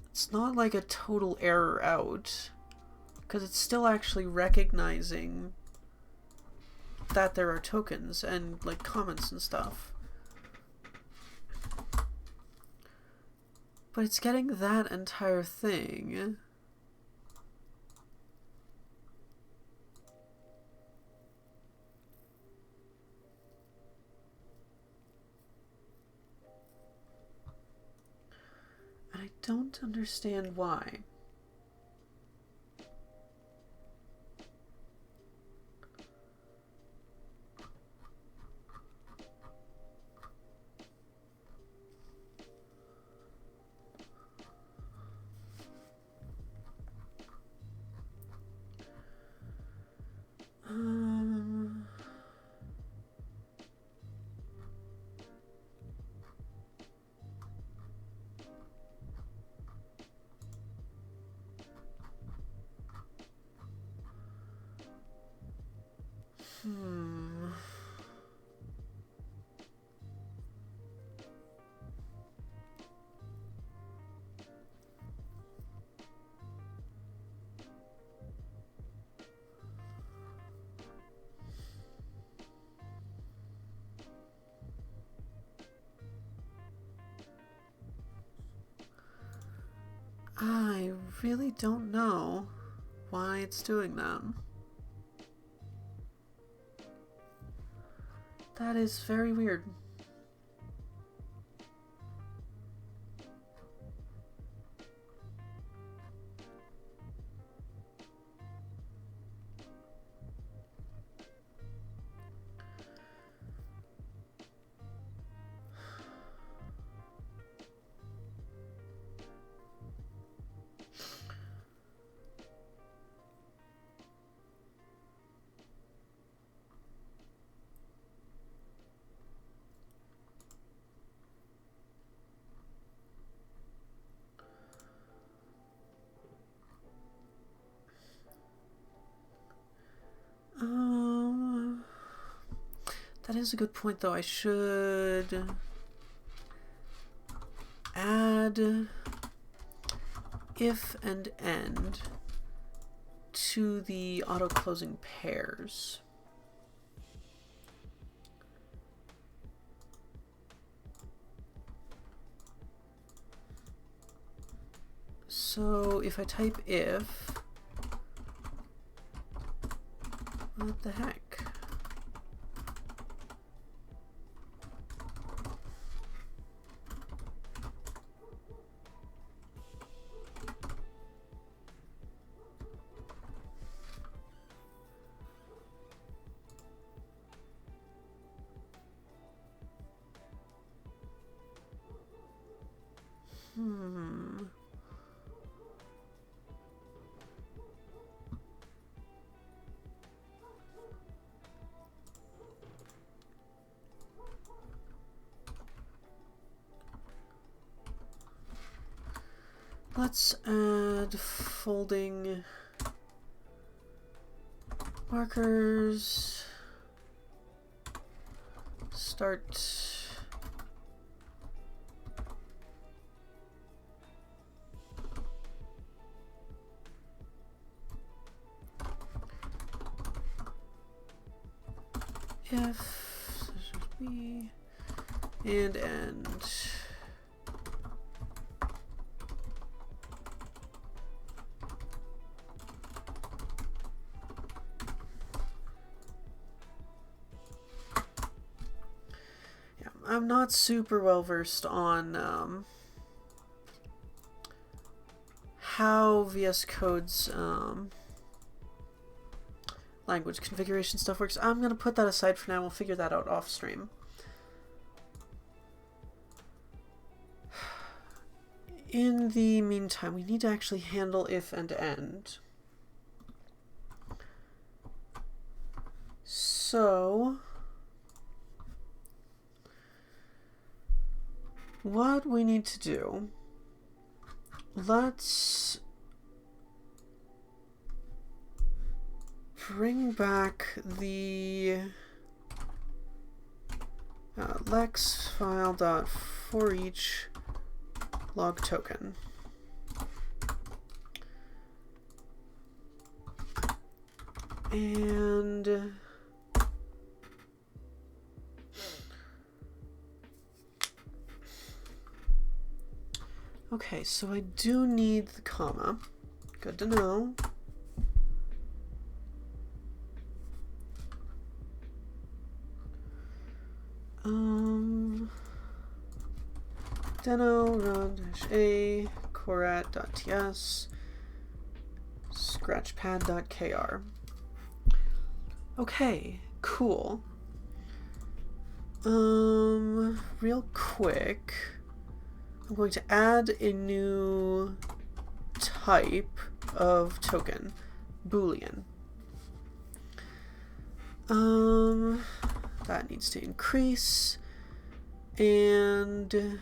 It's not like a total error out, because it's still actually recognizing that there are tokens and like comments and stuff. But it's getting that entire thing. I don't understand why. I really don't know why it's doing that. That is very weird. That is a good point, though. I should add if and end to the auto-closing pairs. So if I type if, what the heck? Let's add folding markers, start if, B, and end. I'm not super well versed on how VS Code's language configuration stuff works. I'm going to put that aside for now. We'll figure that out off stream. In the meantime, we need to actually handle if and end. So, what we need to do, let's bring back the lex file dot for each log token. And okay, so I do need the comma. Good to know. Deno run-a korat.ts scratchpad.kr. Okay, cool. Real quick, I'm going to add a new type of token, Boolean. That needs to increase, and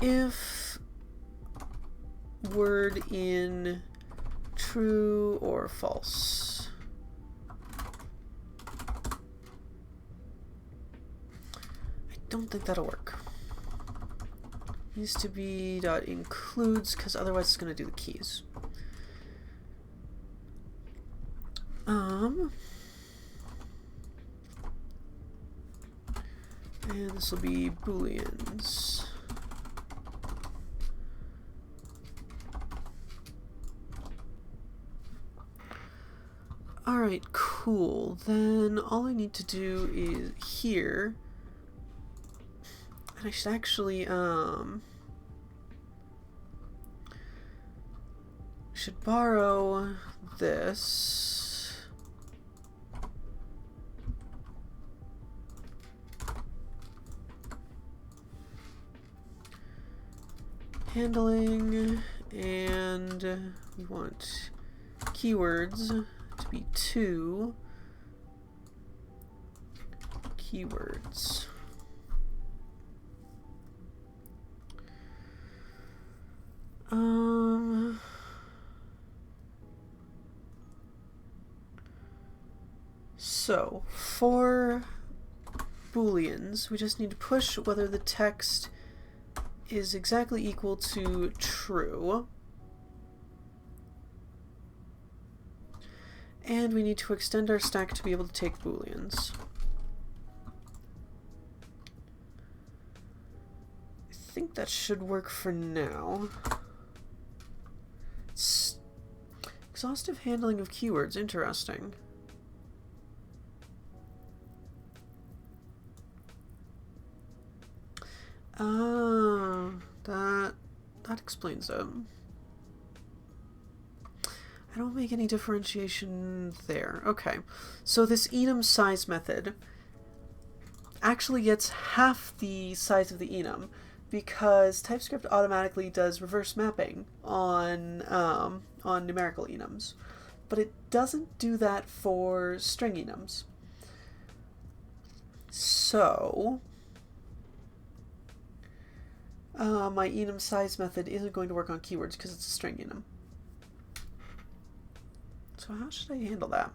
if word in true or false. I don't think that'll work. Needs to be dot includes, because otherwise it's going to do the keys. And this will be Booleans. Alright, cool. Then all I need to do is here, and I should actually, should borrow this. Handling, and we want keywords to be 2 keywords. So for Booleans, we just need to push whether the text is exactly equal to true. And we need to extend our stack to be able to take Booleans. I think that should work for now. Exhaustive handling of keywords, interesting. Ah, that explains it. I don't make any differentiation there. Okay, so this enum size method actually gets half the size of the enum because TypeScript automatically does reverse mapping on numerical enums, but it doesn't do that for string enums. So my enum size method isn't going to work on keywords because it's a string enum. So how should I handle that?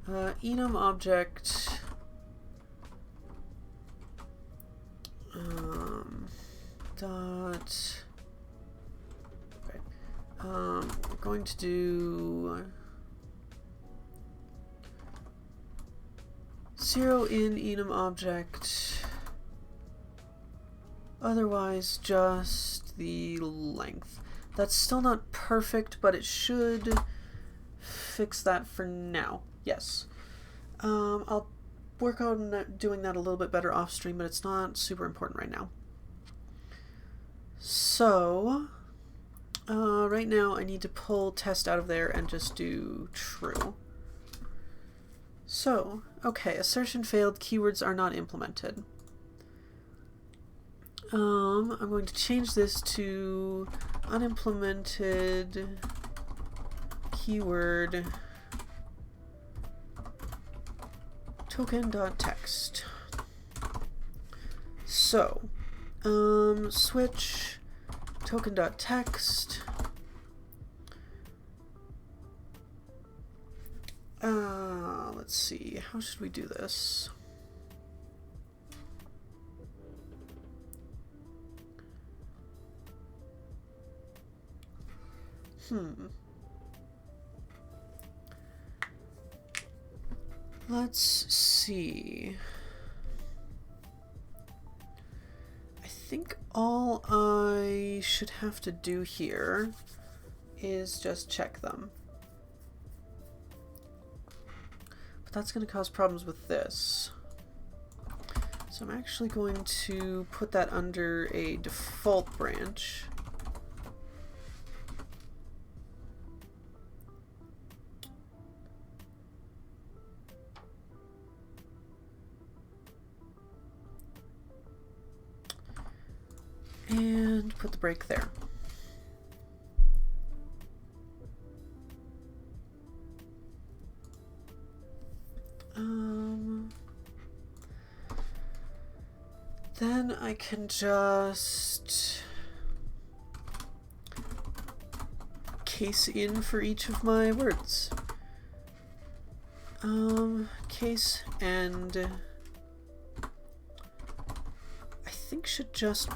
enum object dot. Okay. We're going to do 0 in enum object. Otherwise, just the length. That's still not perfect, but it should fix that for now. Yes. I'll work on doing that a little bit better off stream, but it's not super important right now. So, right now I need to pull test out of there and just do true. So, okay, assertion failed, keywords are not implemented. I'm going to change this to unimplemented keyword token.text. So, switch token.text. Let's see, how should we do this? Let's see. I think all I should have to do here is just check them. But that's going to cause problems with this. So I'm actually going to put that under a default branch. And put the break there. Then I can just case in for each of my words. Case and I think should just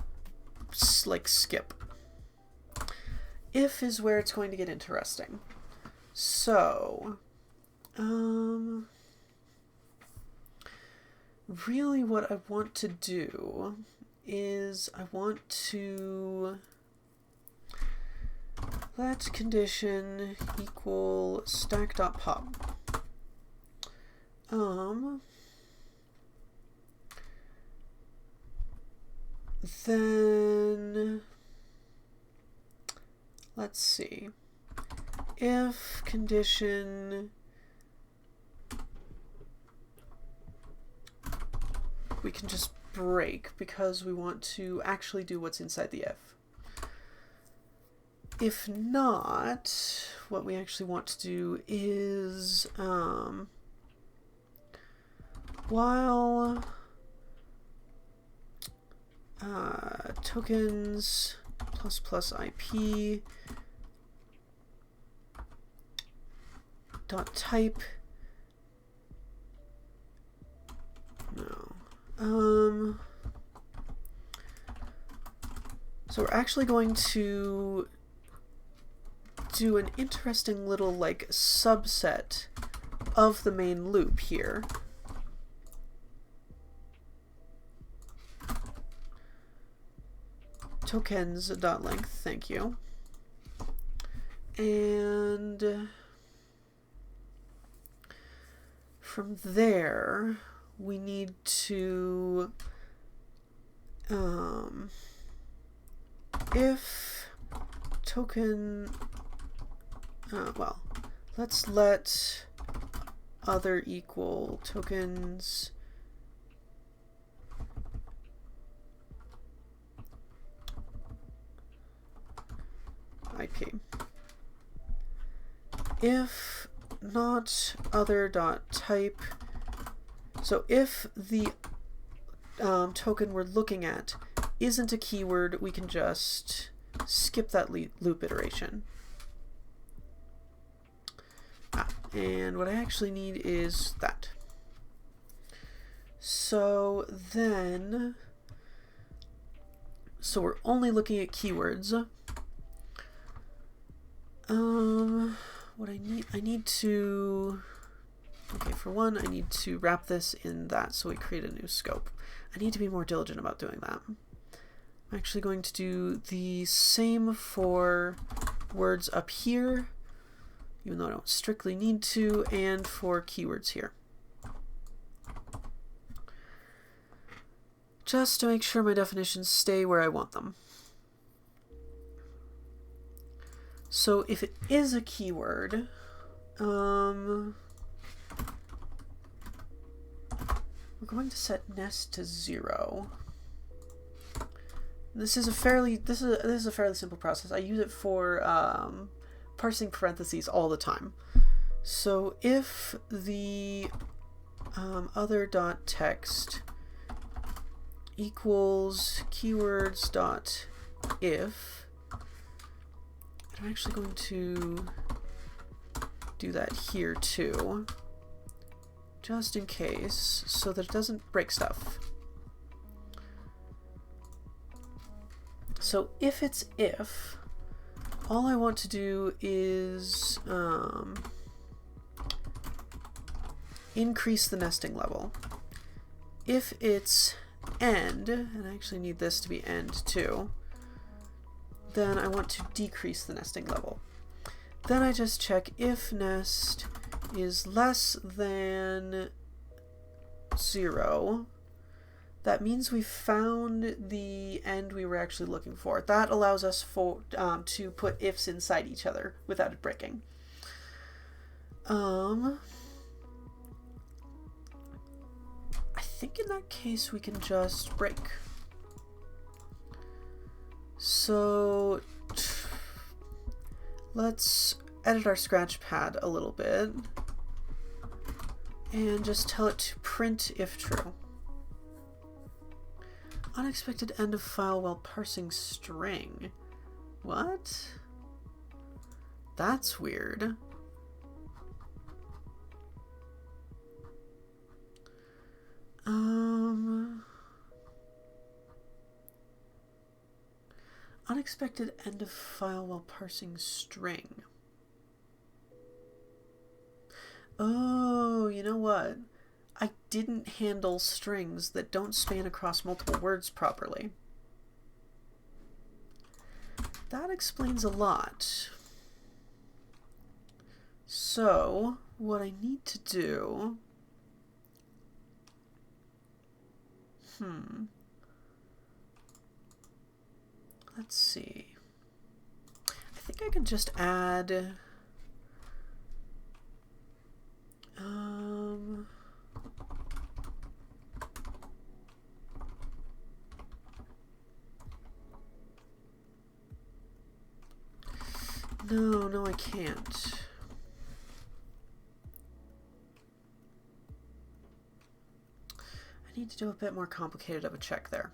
like skip. If is where it's going to get interesting. So, really what I want to do is I want to let condition equal stack.pop. Then let's see, if condition we can just break because we want to actually do what's inside the if. If not, what we actually want to do is while tokens plus IP dot type so we're actually going to do an interesting little like subset of the main loop here. Tokens.length, thank you. And from there, we need to, if token, well, let's let other equal tokens IP. If not other dot type, so if the token we're looking at isn't a keyword, we can just skip that loop iteration. and what I actually need is that. So then, so we're only looking at keywords. What I need to, okay, for one, I need to wrap this in that so we create a new scope. I need to be more diligent about doing that. I'm actually going to do the same for words up here, even though I don't strictly need to, and for keywords here. Just to make sure my definitions stay where I want them. So if it is a keyword, we're going to set nest to 0. This is a fairly simple process. I use it for parsing parentheses all the time. So if the other dot text equals keywords dot if, I'm actually going to do that here too, just in case, so that it doesn't break stuff. So if it's if, all I want to do is increase the nesting level. If it's end, and I actually need this to be end too, then I want to decrease the nesting level. Then I just check if nest is less than 0. That means we found the end we were actually looking for. That allows us to put ifs inside each other without it breaking. I think in that case we can just break. So let's edit our scratch pad a little bit and just tell it to print if true. Unexpected end of file while parsing string. What? That's weird. Unexpected end of file while parsing string. Oh, you know what? I didn't handle strings that don't span across multiple words properly. That explains a lot. So, what I need to do... Let's see. I think I can just add... No, I can't. I need to do a bit more complicated of a check there.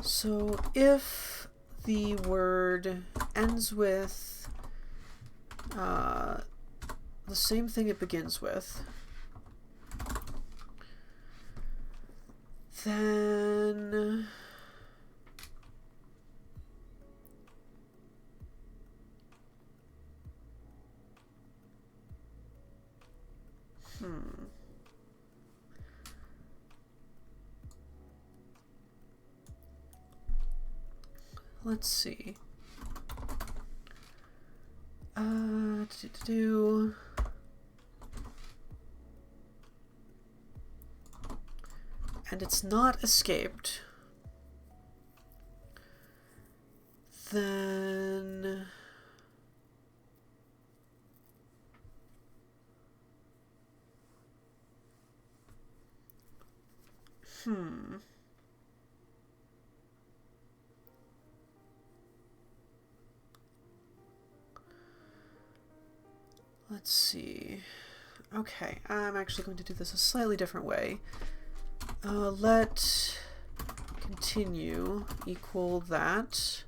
So if the word ends with the same thing it begins with, then let's see. And it's not escaped. Then let's see. Okay, I'm actually going to do this a slightly different way. Let continue equal that.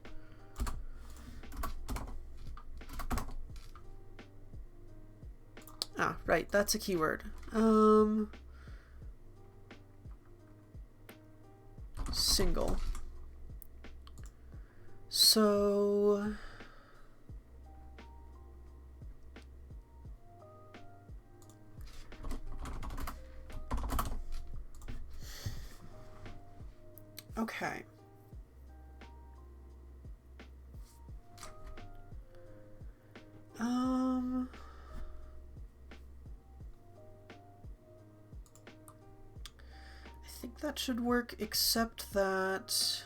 Ah, right, that's a keyword. Single. So okay. I think that should work, except that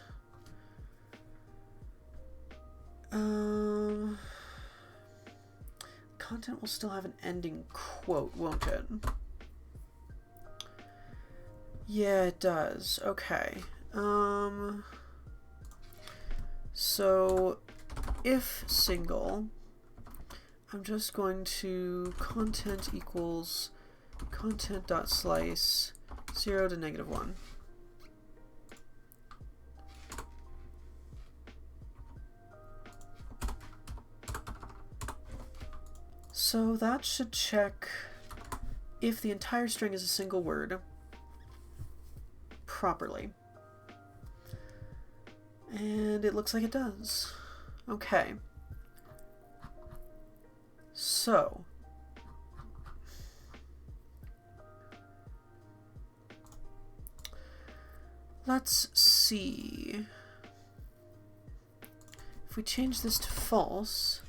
content will still have an ending quote, won't it? Yeah, it does. Okay. So if single, I'm just going to content equals content.slice 0 to -1. So that should check if the entire string is a single word properly. And it looks like it does. Okay. So let's see. If we change this to false,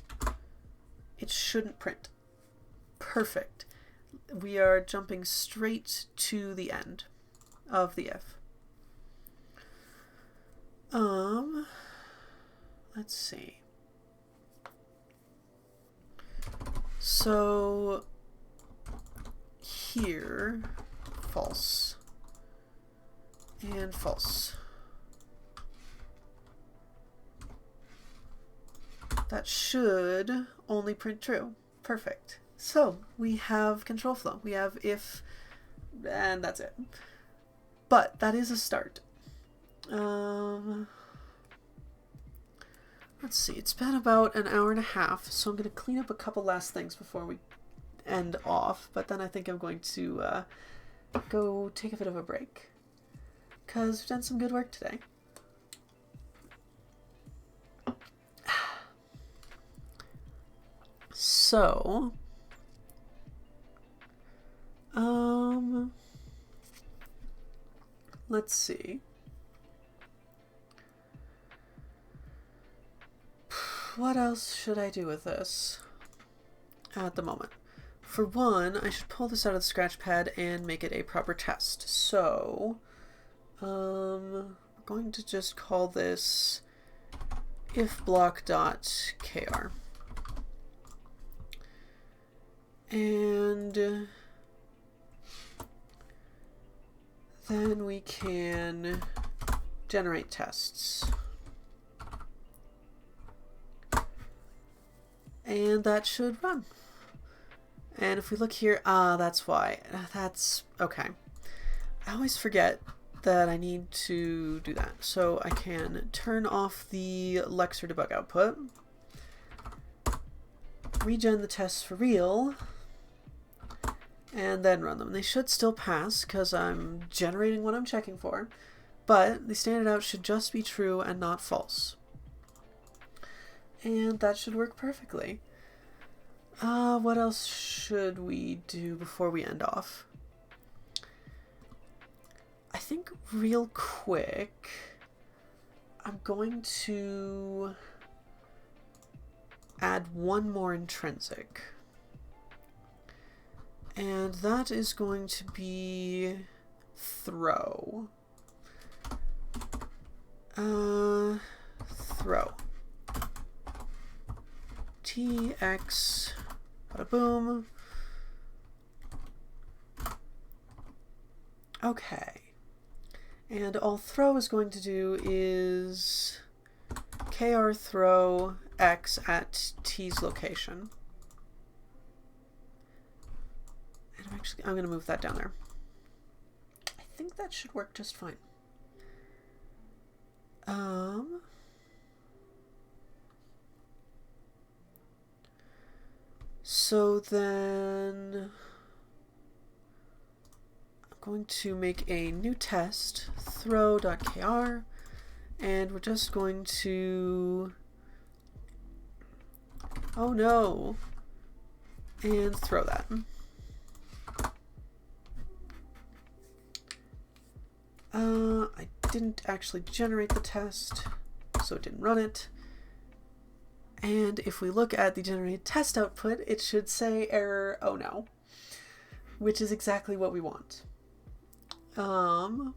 it shouldn't print. Perfect. We are jumping straight to the end of the if. Let's see. So here, false and false. That should only print true. Perfect. So we have control flow. We have if, and that's it. But that is a start. Let's see, it's been about an hour and a half, so I'm going to clean up a couple last things before we end off, but then I think I'm going to go take a bit of a break, because we've done some good work today. So, let's see. What else should I do with this at the moment? For one, I should pull this out of the scratchpad and make it a proper test. So, I'm going to just call this ifblock.kr. And then we can generate tests. And that should run. And if we look here, that's why. That's okay. I always forget that I need to do that. So I can turn off the lexer debug output, regen the tests for real, and then run them. They should still pass because I'm generating what I'm checking for, but the standard out should just be true and not false. And that should work perfectly. What else should we do before we end off? I think real quick, I'm going to add one more intrinsic. And that is going to be throw. Throw. TX, bada boom. Okay. And all throw is going to do is kr throw x at t's location. I'm going to move that down there. I think that should work just fine. So then I'm going to make a new test, throw.kr, and we're just going to, oh no, and throw that. I didn't actually generate the test, so it didn't run it. And if we look at the generated test output, it should say error, oh no, which is exactly what we want. So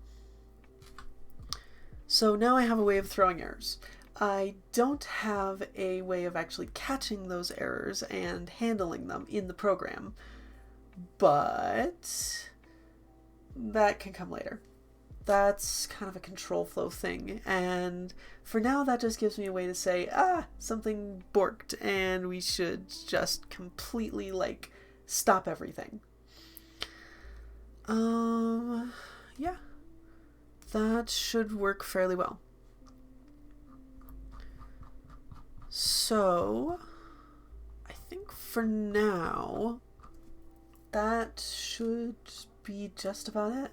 now I have a way of throwing errors. I don't have a way of actually catching those errors and handling them in the program, but that can come later. That's kind of a control flow thing, and for now that just gives me a way to say, something borked and we should just completely like stop everything. Yeah, that should work fairly well. So I think for now that should be just about it.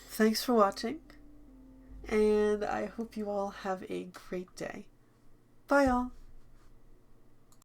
Thanks for watching, and I hope you all have a great day. Bye all!